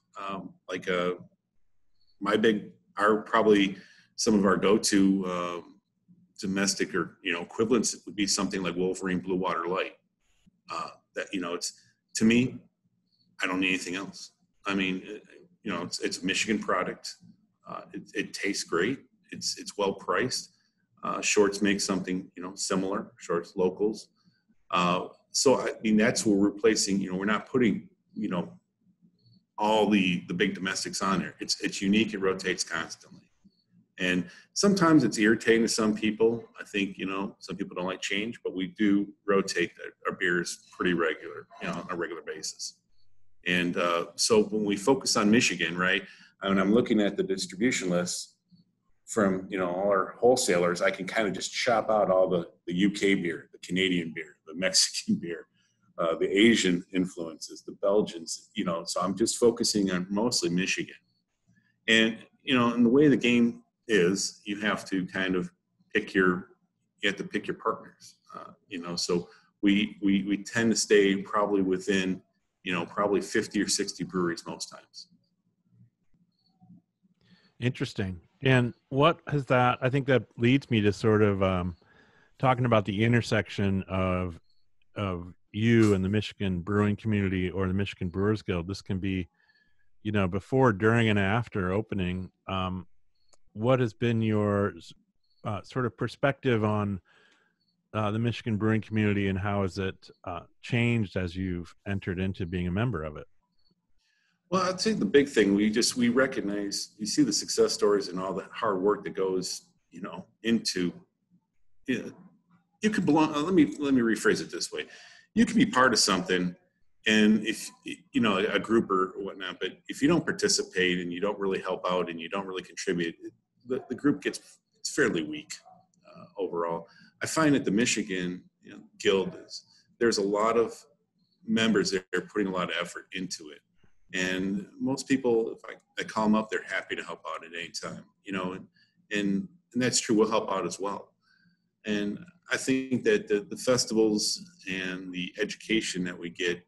Probably some of our go-to domestic or, equivalents would be something like Wolverine Blue Water Light. It's, to me, I don't need anything else. I mean, it's a Michigan product. It tastes great. It's well priced. Shorts make something, similar. Shorts locals. So I mean, that's what we're replacing. We're not putting, all the big domestics on there. It's unique. It rotates constantly. And sometimes it's irritating to some people. I think, some people don't like change, but we do rotate our beers pretty regular, on a regular basis. And so when we focus on Michigan, right, when I'm looking at the distribution list from, all our wholesalers, I can kind of just chop out all the UK beer, the Canadian beer, the Mexican beer, the Asian influences, the Belgians, so I'm just focusing on mostly Michigan. And, and the way the game is, you have to kind of pick your partners, so we tend to stay probably within, probably 50 or 60 breweries most times. Interesting. And what has that, I think that leads me to sort of talking about the intersection of you and the Michigan brewing community or the Michigan Brewers Guild. This can be, before, during, and after opening. What has been your sort of perspective on the Michigan brewing community, and how has it changed as you've entered into being a member of it? Well, I'd say the big thing, we recognize, you see the success stories and all the hard work that goes, into, you could belong, let me rephrase it this way. You can be part of something, and if, a group or whatnot, but if you don't participate and you don't really help out and you don't really contribute, the group it's fairly weak overall. I find that the Michigan Guild there's a lot of members that are putting a lot of effort into it. And most people, if I call them up, they're happy to help out at any time, and that's true. We'll help out as well. And I think that the festivals and the education that we get,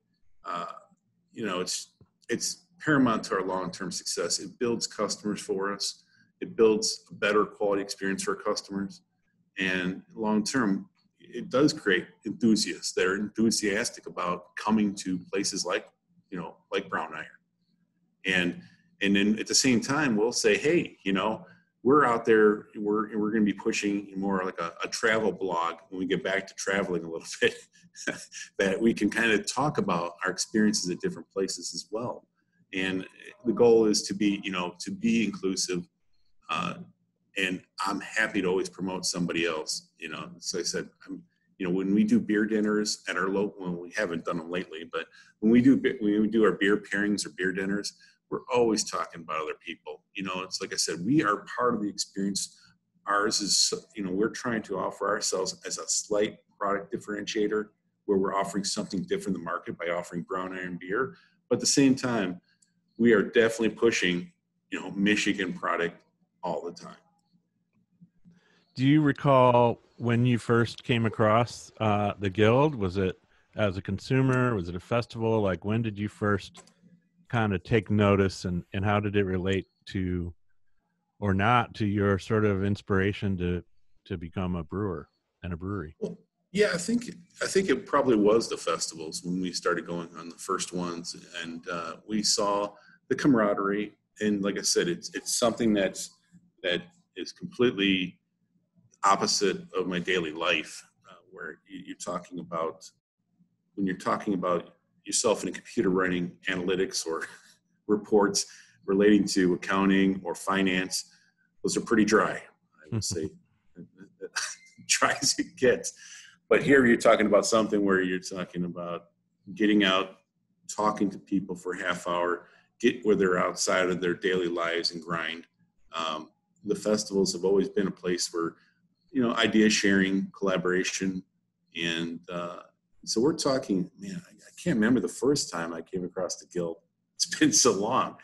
it's paramount to our long-term success. It builds customers for us. It builds a better quality experience for our customers. And long-term, it does create enthusiasts that are enthusiastic about coming to places like Brown Iron. And then at the same time, we'll say, hey, we're out there, we're going to be pushing more like a travel blog when we get back to traveling a little bit, that we can kind of talk about our experiences at different places as well. And the goal is to be inclusive. And I'm happy to always promote somebody else, So I said, when we do beer dinners at our local, well, we haven't done them lately, but when we do our beer pairings or beer dinners, we're always talking about other people. It's like I said, we are part of the experience. Ours is, we're trying to offer ourselves as a slight product differentiator, where we're offering something different in the market by offering Brown Iron beer. But at the same time, we are definitely pushing, Michigan product all the time. Do you recall when you first came across the Guild? Was it as a consumer? Was it a festival? Like, when did you first kind of take notice, and how did it relate to, or not, to your sort of inspiration to become a brewer and a brewery? Well, yeah, I think it probably was the festivals when we started going on the first ones, and we saw the camaraderie. And like I said, it's something that is completely opposite of my daily life, where you're talking about, when you're talking about yourself in a computer running analytics or reports relating to accounting or finance, those are pretty dry, I would say, dry as it gets. But here you're talking about something where you're talking about getting out, talking to people for a half hour, get where they're outside of their daily lives and grind. The festivals have always been a place where, idea sharing, collaboration. And so we're talking, man, I can't remember the first time I came across the Guild. It's been so long,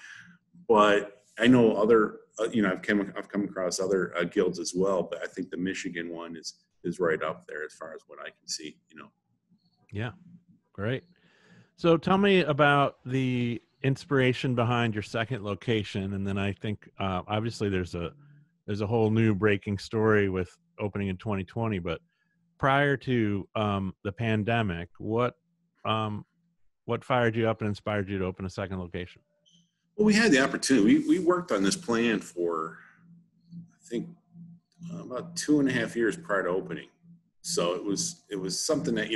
but I know other, I've come across other guilds as well, but I think the Michigan one is right up there as far as what I can see, Yeah, great. So tell me about the inspiration behind your second location, and then I think obviously there's a whole new breaking story with opening in 2020. But prior to the pandemic, what fired you up and inspired you to open a second location? Well, we had the opportunity. We worked on this plan for, I think, about 2.5 years prior to opening. So it was something that,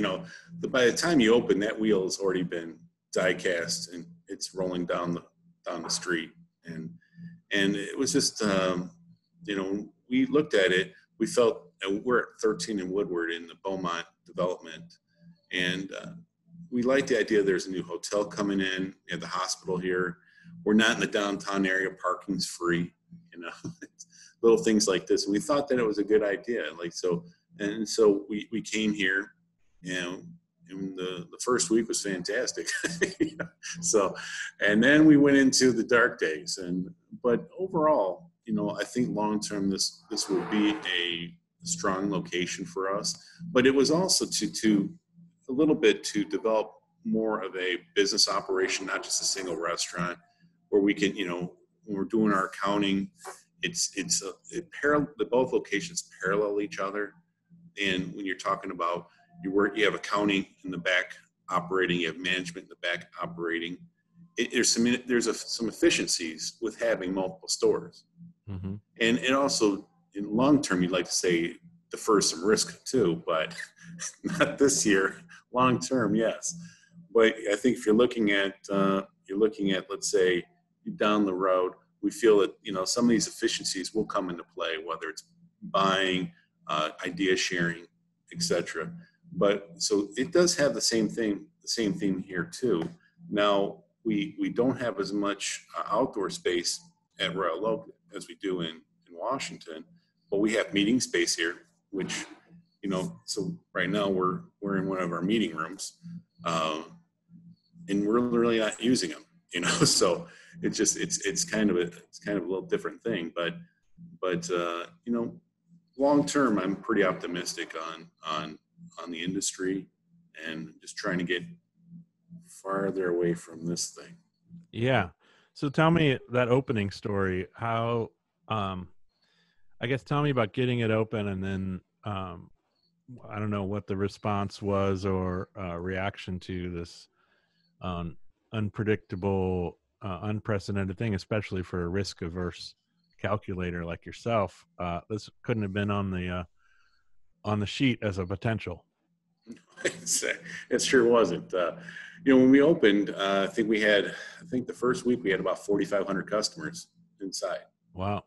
by the time you open, that wheel has already been die cast and it's rolling down the street. And it was just, we looked at it, we felt we're at 13 in Woodward in the Beaumont development. And we liked the idea there's a new hotel coming in, we have the hospital here. We're not in the downtown area, parking's free, little things like this. And we thought that it was a good idea. So we came here, and the first week was fantastic. So, and then we went into the dark days. But overall, I think long term this will be a strong location for us. But it was also to a little bit to develop more of a business operation, not just a single restaurant, where we can, when we're doing our accounting, both locations parallel each other. And when you're talking about you have accounting in the back operating, you have management in the back operating. There's some efficiencies with having multiple stores. Mm-hmm. And it also, in long term, you'd like to say defer some risk too, but not this year. Long term, yes. But I think if you're looking at let's say down the road, we feel that some of these efficiencies will come into play, whether it's buying, idea sharing, etc. But so it does have the same theme here too. Now we don't have as much outdoor space at Royal Oak as we do in Washington, but we have meeting space here, which so right now we're in one of our meeting rooms, and we're really not using them, so it's kind of a little different thing, but long term, I'm pretty optimistic on the industry and just trying to get farther away from this thing. Yeah. So tell me that opening story. How, tell me about getting it open, and then I don't know what the response was or reaction to this unpredictable, unprecedented thing, especially for a risk-averse calculator like yourself. This couldn't have been on the sheet as a potential. It sure wasn't. When we opened, I think the first week we had about 4,500 customers inside. Wow.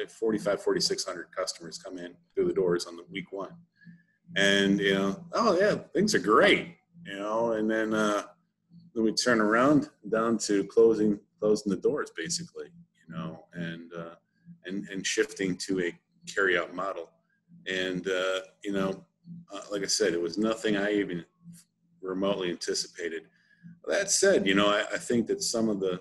4,600 customers come in through the doors on the week one. And, oh yeah, things are great, and then we turn around down to closing the doors basically, and shifting to a carry out model. And, like I said, it was nothing I even remotely anticipated. That said, I think that some of the,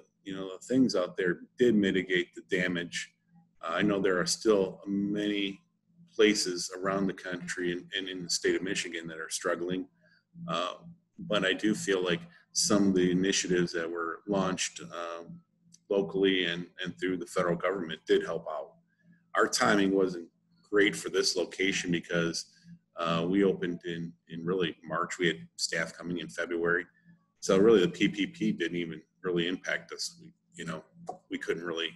things out there did mitigate the damage. I know there are still many places around the country and in the state of Michigan that are struggling. But I do feel like some of the initiatives that were launched locally and through the federal government did help out. Our timing wasn't great for this location because we opened in really March. We had staff coming in February. So really the PPP didn't even really impact us. We couldn't really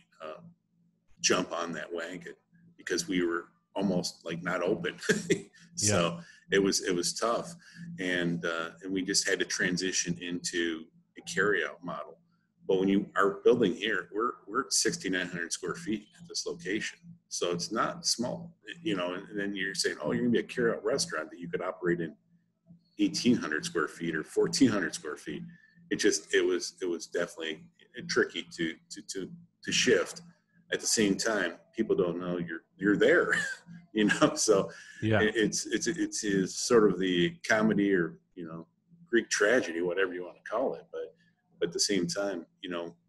jump on that wagon because we were almost like not open. So it was tough. And we just had to transition into a carryout model. But when our building here, we're at 6,900 square feet at this location. So it's not small, and then you're saying, oh, you're gonna be a carry-out restaurant that you could operate in 1,800 square feet or 1,400 square feet. It was definitely tricky to shift. At the same time, people don't know you're there, So Yeah. it's sort of the comedy or Greek tragedy, whatever you want to call it. But at the same time,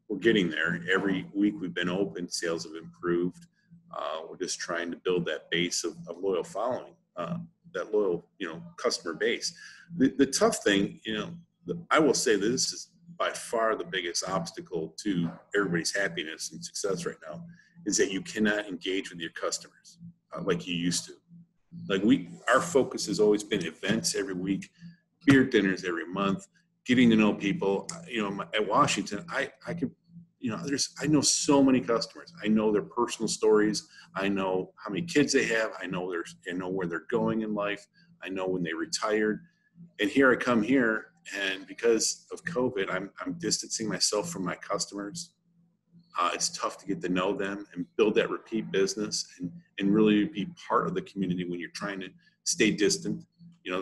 we're getting there. Every week we've been open, sales have improved. We're just trying to build that base of loyal following, that loyal customer base. The tough thing, I will say this is by far the biggest obstacle to everybody's happiness and success right now, is that you cannot engage with your customers like you used to. Like our focus has always been events every week, beer dinners every month, getting to know people. At Washington, I could, I know so many customers. I know their personal stories. I know how many kids they have. I know where they're going in life. I know when they retired. And here I come here, and because of COVID, I'm distancing myself from my customers. It's tough to get to know them and build that repeat business and really be part of the community when you're trying to stay distant.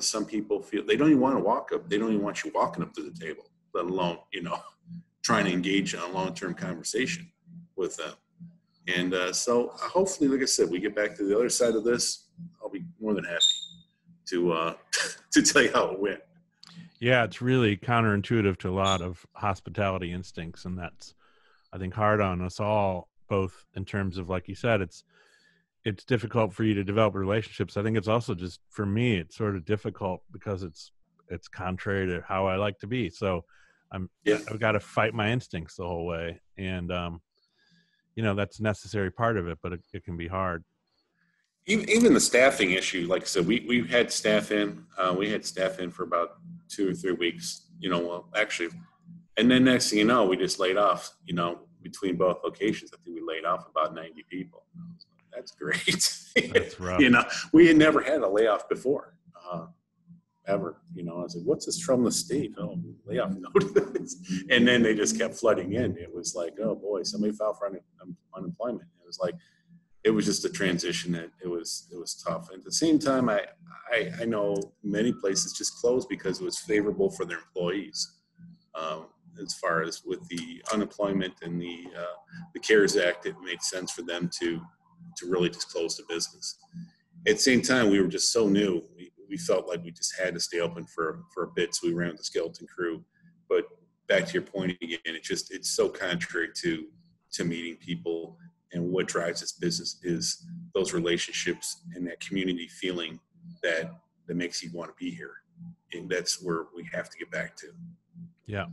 Some people feel they don't even want to walk up. They don't even want you walking up to the table, let alone, trying to engage in a long-term conversation with them. And so hopefully, like I said, we get back to the other side of this. I'll be more than happy to tell you how it went. Yeah, it's really counterintuitive to a lot of hospitality instincts, and that's, I think, hard on us all, both in terms of, like you said, it's difficult for you to develop relationships. I think it's also just, for me, it's sort of difficult because it's contrary to how I like to be. So I've got to fight my instincts the whole way. And, that's a necessary part of it, but it can be hard. Even the staffing issue, like I said, we had staff in. We had staff in for about 2 or 3 weeks. Actually, and then next thing you know, we just laid off. Between both locations, I think we laid off about 90 people. That's great. That's rough. We had never had a layoff before, ever. I was like, "What's this from the state? Oh, layoff notice." And then they just kept flooding in. It was like, "Oh boy, somebody filed for unemployment." It was like. It was just a transition that it was tough. And at the same time, I know many places just closed because it was favorable for their employees. As far as with the unemployment and the CARES Act, it made sense for them to really just close the business. At the same time, we were just so new. We felt like we just had to stay open for a bit, so we ran with the skeleton crew. But back to your point again, it's so contrary to meeting people. And what drives this business is those relationships and that community feeling that makes you want to be here. And that's where we have to get back to. Yeah.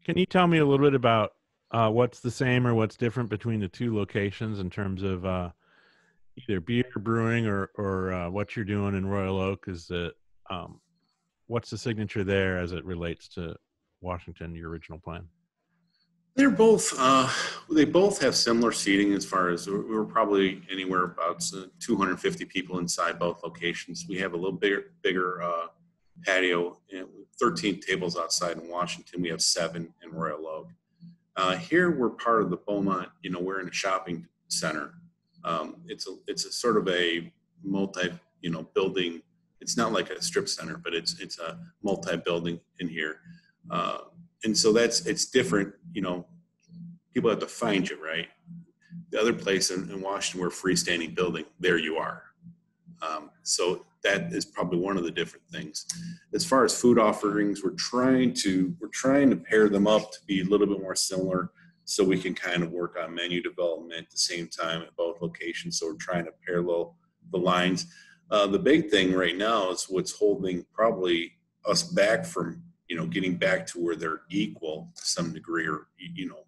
Can you tell me a little bit about what's the same or what's different between the two locations in terms of either beer brewing or what you're doing in Royal Oak? What's the signature there as it relates to Washington, your original plan? They're both. They both have similar seating as far as we're probably anywhere about 250 people inside both locations. We have a little bigger patio, and 13 tables outside in Washington. We have 7 in Royal Oak. Here we're part of the Beaumont. We're in a shopping center. It's a sort of a multi building. It's not like a strip center, but it's a multi-building in here. And so it's different, people have to find you, right? The other place in Washington, we're a freestanding building, there you are. So that is probably one of the different things. As far as food offerings, we're trying to pair them up to be a little bit more similar so we can kind of work on menu development at the same time at both locations. So we're trying to parallel the lines. The big thing right now is what's holding probably us back from getting back to where they're equal to some degree or,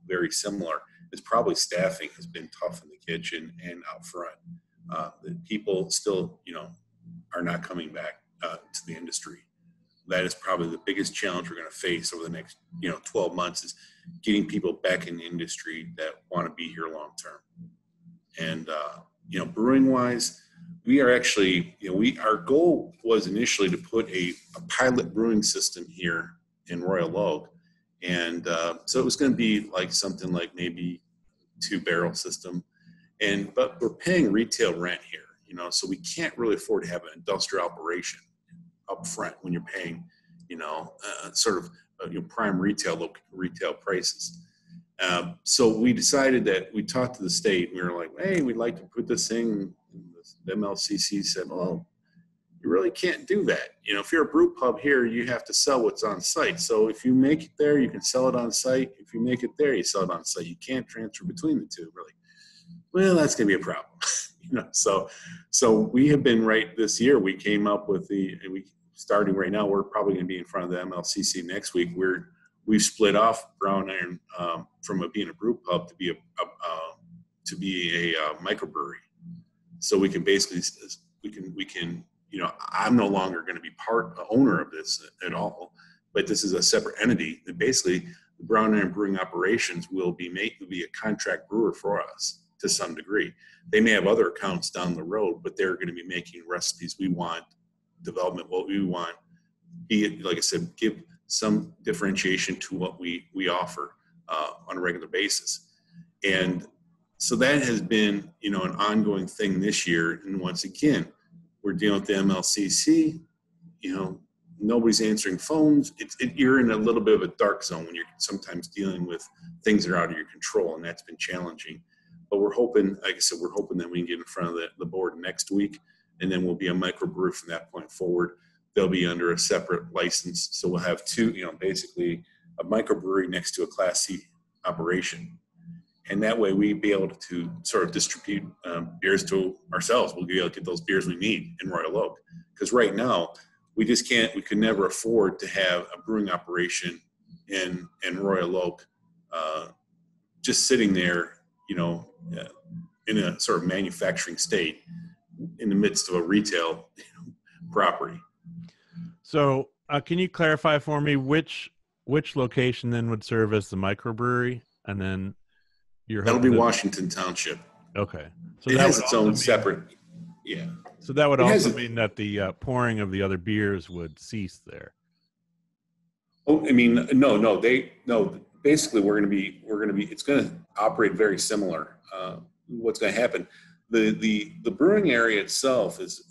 very similar, is probably staffing has been tough in the kitchen and out front. The people still, are not coming back to the industry. That is probably the biggest challenge we're going to face over the next, 12 months is getting people back in the industry that want to be here long term. And, brewing wise, we are actually, our goal was initially to put a pilot brewing system here in Royal Oak. And so it was going to be like something like maybe 2-barrel system. but we're paying retail rent here, you know, so we can't really afford to have an industrial operation up front when you're paying, you know, sort of prime retail prices. So we decided that we talked to the state. And we were like, hey, we'd like to put this thing. The MLCC said, well, you really can't do that. You know, if you're a brew pub here, you have to sell what's on site. So if you make it there, you can sell it on site. If you make it there, you sell it on site. You can't transfer between the two, really. Well, that's going to be a problem. You know, so we have been this year. We came up with starting right now. We're probably going to be in front of the MLCC next week. We've split off Brown Iron from being a brew pub to be a microbrewery. So we can basically we can you know, I'm no longer going to be owner of this at all, but this is a separate entity that basically the Brown Iron Brewing Operations will be a contract brewer for us to some degree. They may have other accounts down the road, but they're going to be making recipes we want, development what we want, be it, like I said, give some differentiation to what we offer on a regular basis. And so that has been, you know, an ongoing thing this year. And once again, we're dealing with the MLCC, you know, nobody's answering phones. You're in a little bit of a dark zone when you're sometimes dealing with things that are out of your control, and that's been challenging. But we're hoping, like I said, we're hoping that we can get in front of the board next week, and then we'll be a microbrew from that point forward. They'll be under a separate license. So we'll have two, you know, basically a microbrewery next to a Class C operation. And that way we'd be able to sort of distribute beers to ourselves. We'll be able to get those beers we need in Royal Oak. Because right now, we could never afford to have a brewing operation in Royal Oak just sitting there, you know, in a sort of manufacturing state in the midst of a retail property. So can you clarify for me which location then would serve as the microbrewery, and then that'll be Washington Township. Okay, so it has its own separate. Yeah. So that would also mean that the pouring of the other beers would cease there. Oh, I mean, no. Basically, we're going to be. It's going to operate very similar. What's going to happen? The brewing area itself it's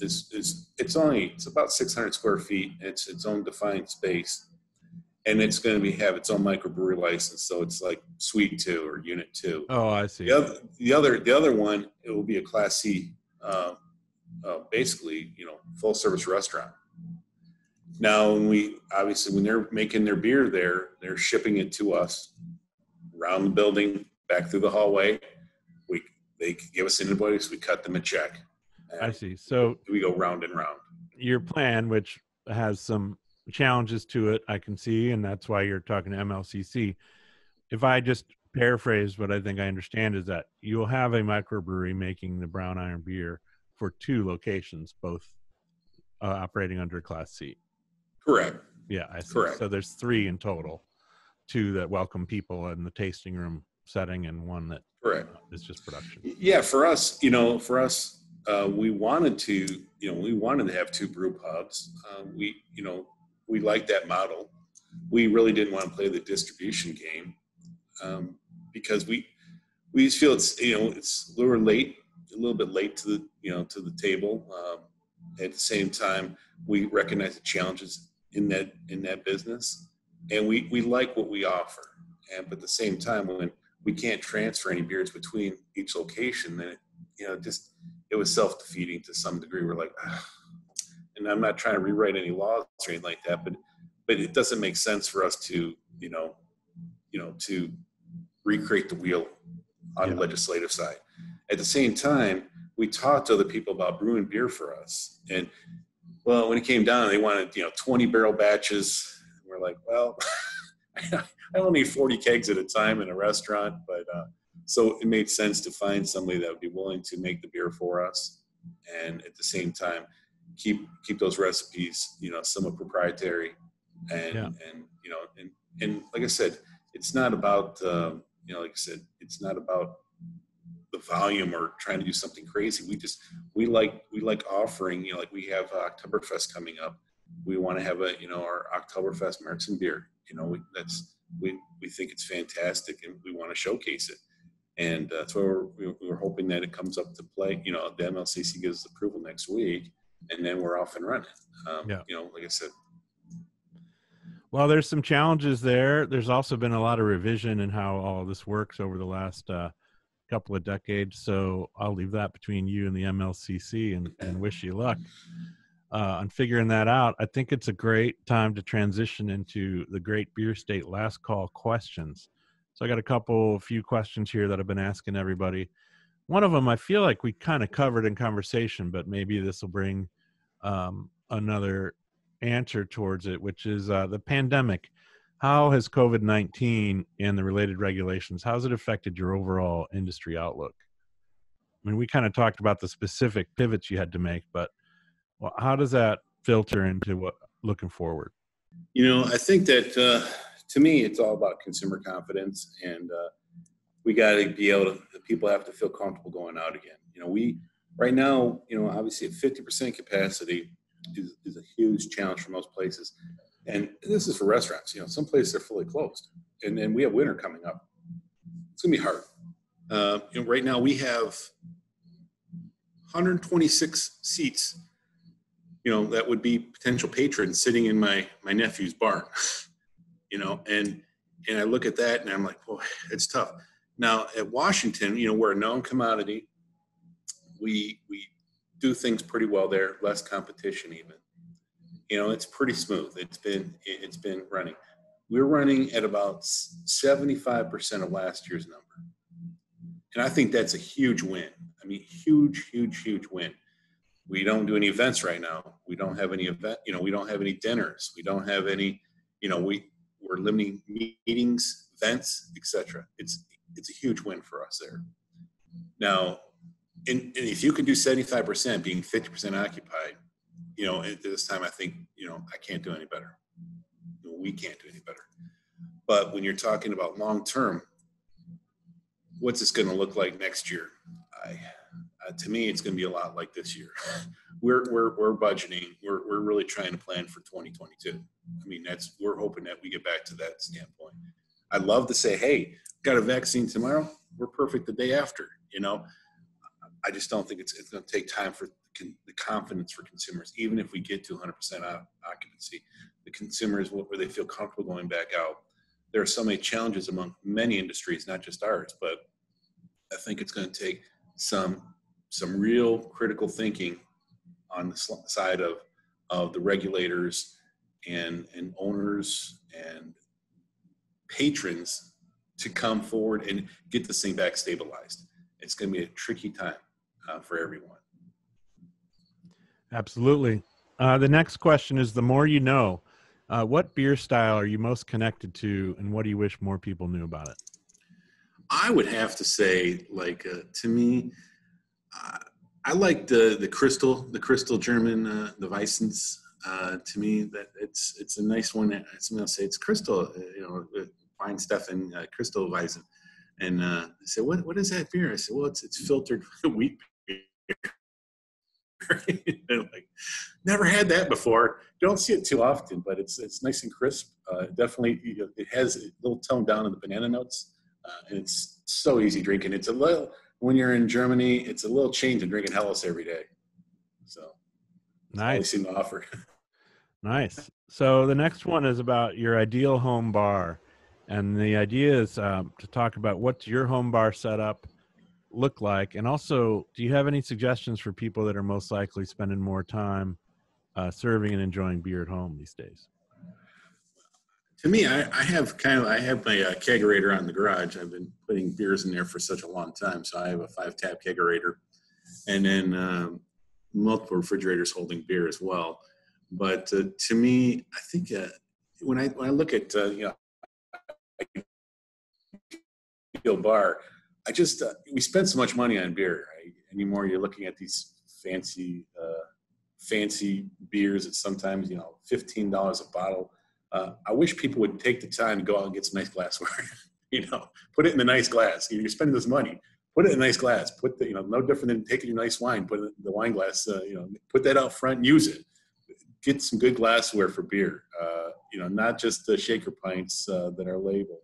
about 600 square feet. It's its own defined space, and it's going to have its own microbrewery license. So it's like Suite 2 or Unit 2. Oh, I see. The other one, it will be a Class C, basically, you know, full service restaurant. Now, when they're making their beer there, they're shipping it to us around the building, back through the hallway. They give us an invoice, we cut them a check. I see. So we go round and round. Your plan, which has some challenges to it, I can see, and that's why you're talking to MLCC. If I just paraphrase what I think I understand, is that you'll have a microbrewery making the Brown Iron beer for 2 locations, both operating under Class C. Correct. Yeah, I see. Correct. So there's 3 in total, 2 that welcome people in the tasting room setting, and 1 that is just production. Yeah, for us, we wanted to have 2 brew pubs. We like that model. We really didn't want to play the distribution game because we just feel it's a little bit late to the table. At the same time, we recognize the challenges in that business, and we like what we offer. But at the same time, when we can't transfer any beers between each location, then it was self-defeating to some degree. We're like, and I'm not trying to rewrite any laws or anything like that, but it doesn't make sense for us to to recreate the wheel on the legislative side. At the same time, we talked to other people about brewing beer for us, and well, when it came down, they wanted 20 barrel batches. We're like, well, I only need 40 kegs at a time in a restaurant, but so it made sense to find somebody that would be willing to make the beer for us, and at the same time keep those recipes somewhat proprietary, and like I said, it's not about it's not about the volume or trying to do something crazy. We like offering, like we have Oktoberfest coming up. We want to have our Oktoberfest Märzen beer. We think it's fantastic, and we want to showcase it. And so we're hoping that it comes up to play. You know, the MLCC gives approval next week, and then we're off and running. You know, like I said. Well, there's some challenges there. There's also been a lot of revision in how all this works over the last couple of decades. So I'll leave that between you and the MLCC and wish you luck on figuring that out. I think it's a great time to transition into the Great Beer State last call questions. So I got a few questions here that I've been asking everybody. One of them I feel like we kind of covered in conversation, but maybe this will bring another answer towards it, which is the pandemic. How has COVID-19 and the related regulations, how's it affected your overall industry outlook? I mean, we kind of talked about the specific pivots you had to make, but how does that filter into what looking forward? You know, I think that to me, it's all about consumer confidence, and we got to be able to, people have to feel comfortable going out again. You know, right now, you know, obviously at 50% capacity is a huge challenge for most places. And this is for restaurants. You know, some places are fully closed, and then we have winter coming up. It's gonna be hard. You know, right now we have 126 seats, you know, that would be potential patrons sitting in my nephew's barn, you know, and I look at that and I'm like, boy, it's tough. Now at Washington, you know, we're a known commodity. We do things pretty well there, less competition even. You know, it's pretty smooth. It's been running. We're running at about 75% of last year's number. And I think that's a huge win. I mean, huge win. We don't do any events right now. We don't have any we don't have any dinners. We don't have any, you know, we're limiting meetings, events, etc. It's a huge win for us there. Now, and if you can do 75% being 50% occupied, you know, at this time, I think, you know, I can't do any better. You know, we can't do any better. But when you're talking about long term, what's this going to look like next year? To me, it's going to be a lot like this year. We're budgeting. We're really trying to plan for 2022. I mean, we're hoping that we get back to that standpoint. I'd love to say, hey, got a vaccine tomorrow. We're perfect the day after. You know, I just don't think it's going to take time for the confidence for consumers. Even if we get to 100% occupancy, the consumers where they feel comfortable going back out. There are so many challenges among many industries, not just ours, but I think it's going to take some real critical thinking on the side of the regulators and owners and patrons to come forward and get this thing back stabilized. It's going to be a tricky time for everyone. Absolutely. The next question is, the more you know, what beer style are you most connected to, and what do you wish more people knew about it? I would have to say, like, to me, I like the crystal German, the Weissens. To me, that it's a nice one. Somebody else say it's crystal, you know, Weinsteffen, crystal Weissen. And they say, what is that beer? I said, well, it's filtered wheat beer. Like, never had that before. Don't see it too often, but it's nice and crisp. Definitely, it has a little tone down in the banana notes, and it's so easy drinking. It's a little, when you're in Germany, it's a little change in drinking Helles every day. So nice. All we seem to offer. Nice. So the next one is about your ideal home bar, and the idea is to talk about what's your home bar setup look like, and also, do you have any suggestions for people that are most likely spending more time serving and enjoying beer at home these days? To me, I have my kegerator on the garage. I've been putting beers in there for such a long time, so I have a 5-tap kegerator, and then multiple refrigerators holding beer as well. But to me, I think when I look at bar, I just we spend so much money on beer, right? Anymore, you're looking at these fancy beers at sometimes, you know, $15 a bottle. I wish people would take the time to go out and get some nice glassware. You know, put it in the nice glass. You're spending this money. Put it in a nice glass. Put the, you know, no different than taking your nice wine. Put it in the wine glass. You know, put that out front and use it. Get some good glassware for beer. You know, not just the shaker pints that are labeled.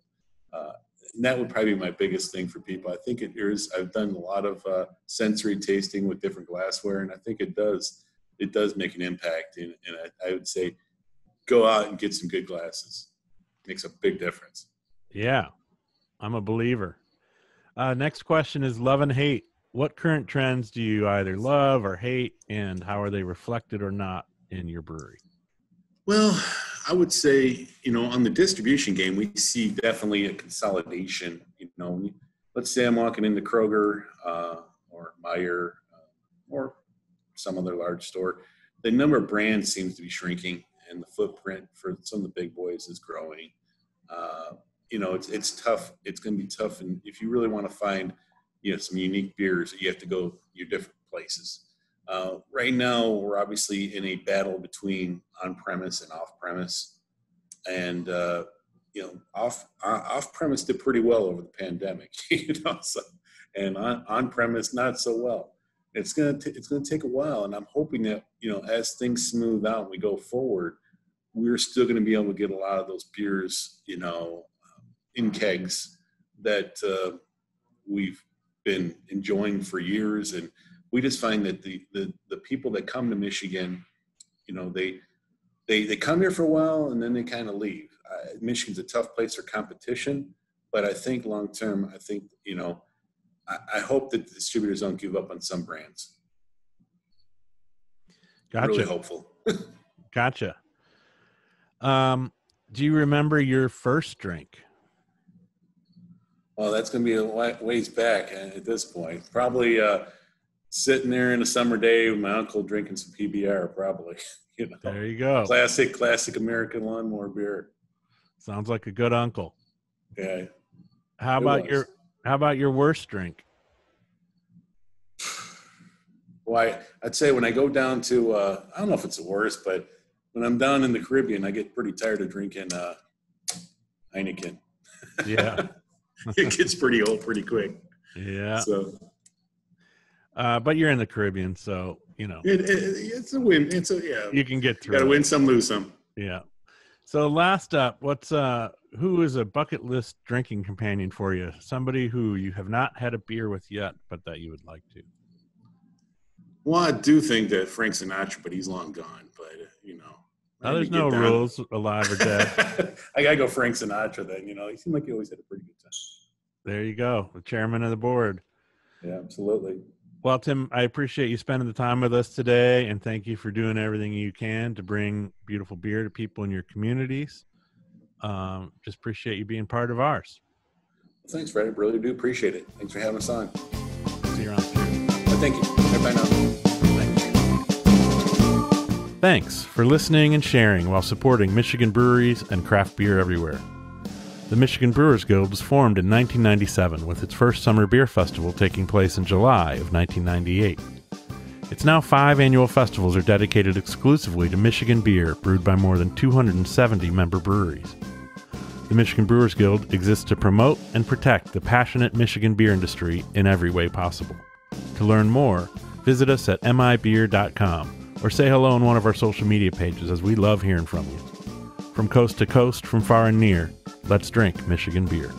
that would probably be my biggest thing for people. I think I've done a lot of sensory tasting with different glassware, and I think it does make an impact. And I would say go out and get some good glasses. Makes a big difference. Yeah, I'm a believer. Next question is love and hate. What current trends do you either love or hate, and how are they reflected or not in your brewery? Well, I would say, on the distribution game, we see definitely a consolidation. Let's say I'm walking into Kroger or Meijer or some other large store. The number of brands seems to be shrinking, and the footprint for some of the big boys is growing. It's tough. It's going to be tough, and if you really want to find, some unique beers, you have to go your different places. Right now, we're obviously in a battle between on-premise and off-premise, and off-premise did pretty well over the pandemic, and on-premise not so well. It's gonna take a while, and I'm hoping that as things smooth out and we go forward, we're still going to be able to get a lot of those beers, in kegs that we've been enjoying for years. And we just find that the people that come to Michigan, they come here for a while and then they kind of leave. Michigan's a tough place for competition, but I think long term, I hope that the distributors don't give up on some brands. Gotcha. Really hopeful. Gotcha. Do you remember your first drink? Well, that's going to be a ways back at this point. Probably sitting there in a summer day with my uncle drinking some PBR, probably. There you go. Classic American lawnmower beer. Sounds like a good uncle. Yeah. How about your worst drink? Well, I'd say when I go down to I don't know if it's the worst, but when I'm down in the Caribbean, I get pretty tired of drinking Heineken. Yeah. It gets pretty old pretty quick. Yeah. So, but you're in the Caribbean, so it's a win. You can get through. Got to win some, lose some. Yeah. So last up, who is a bucket list drinking companion for you? Somebody who you have not had a beer with yet, but that you would like to. Well, I do think that Frank Sinatra, but he's long gone. But there's no rules, alive or dead. I gotta go Frank Sinatra then. He seemed like he always had a pretty good time. There you go, the chairman of the board. Yeah, absolutely. Well, Tim, I appreciate you spending the time with us today, and thank you for doing everything you can to bring beautiful beer to people in your communities. Just appreciate you being part of ours. Well, thanks, Fred. I really do appreciate it. Thanks for having us on. See you around. Thank you. Bye now. Thanks for listening and sharing while supporting Michigan breweries and craft beer everywhere. The Michigan Brewers Guild was formed in 1997 with its first summer beer festival taking place in July of 1998. Its now 5 annual festivals are dedicated exclusively to Michigan beer brewed by more than 270 member breweries. The Michigan Brewers Guild exists to promote and protect the passionate Michigan beer industry in every way possible. To learn more, visit us at mibeer.com or say hello on one of our social media pages, as we love hearing from you. From coast to coast, from far and near, let's drink Michigan beer.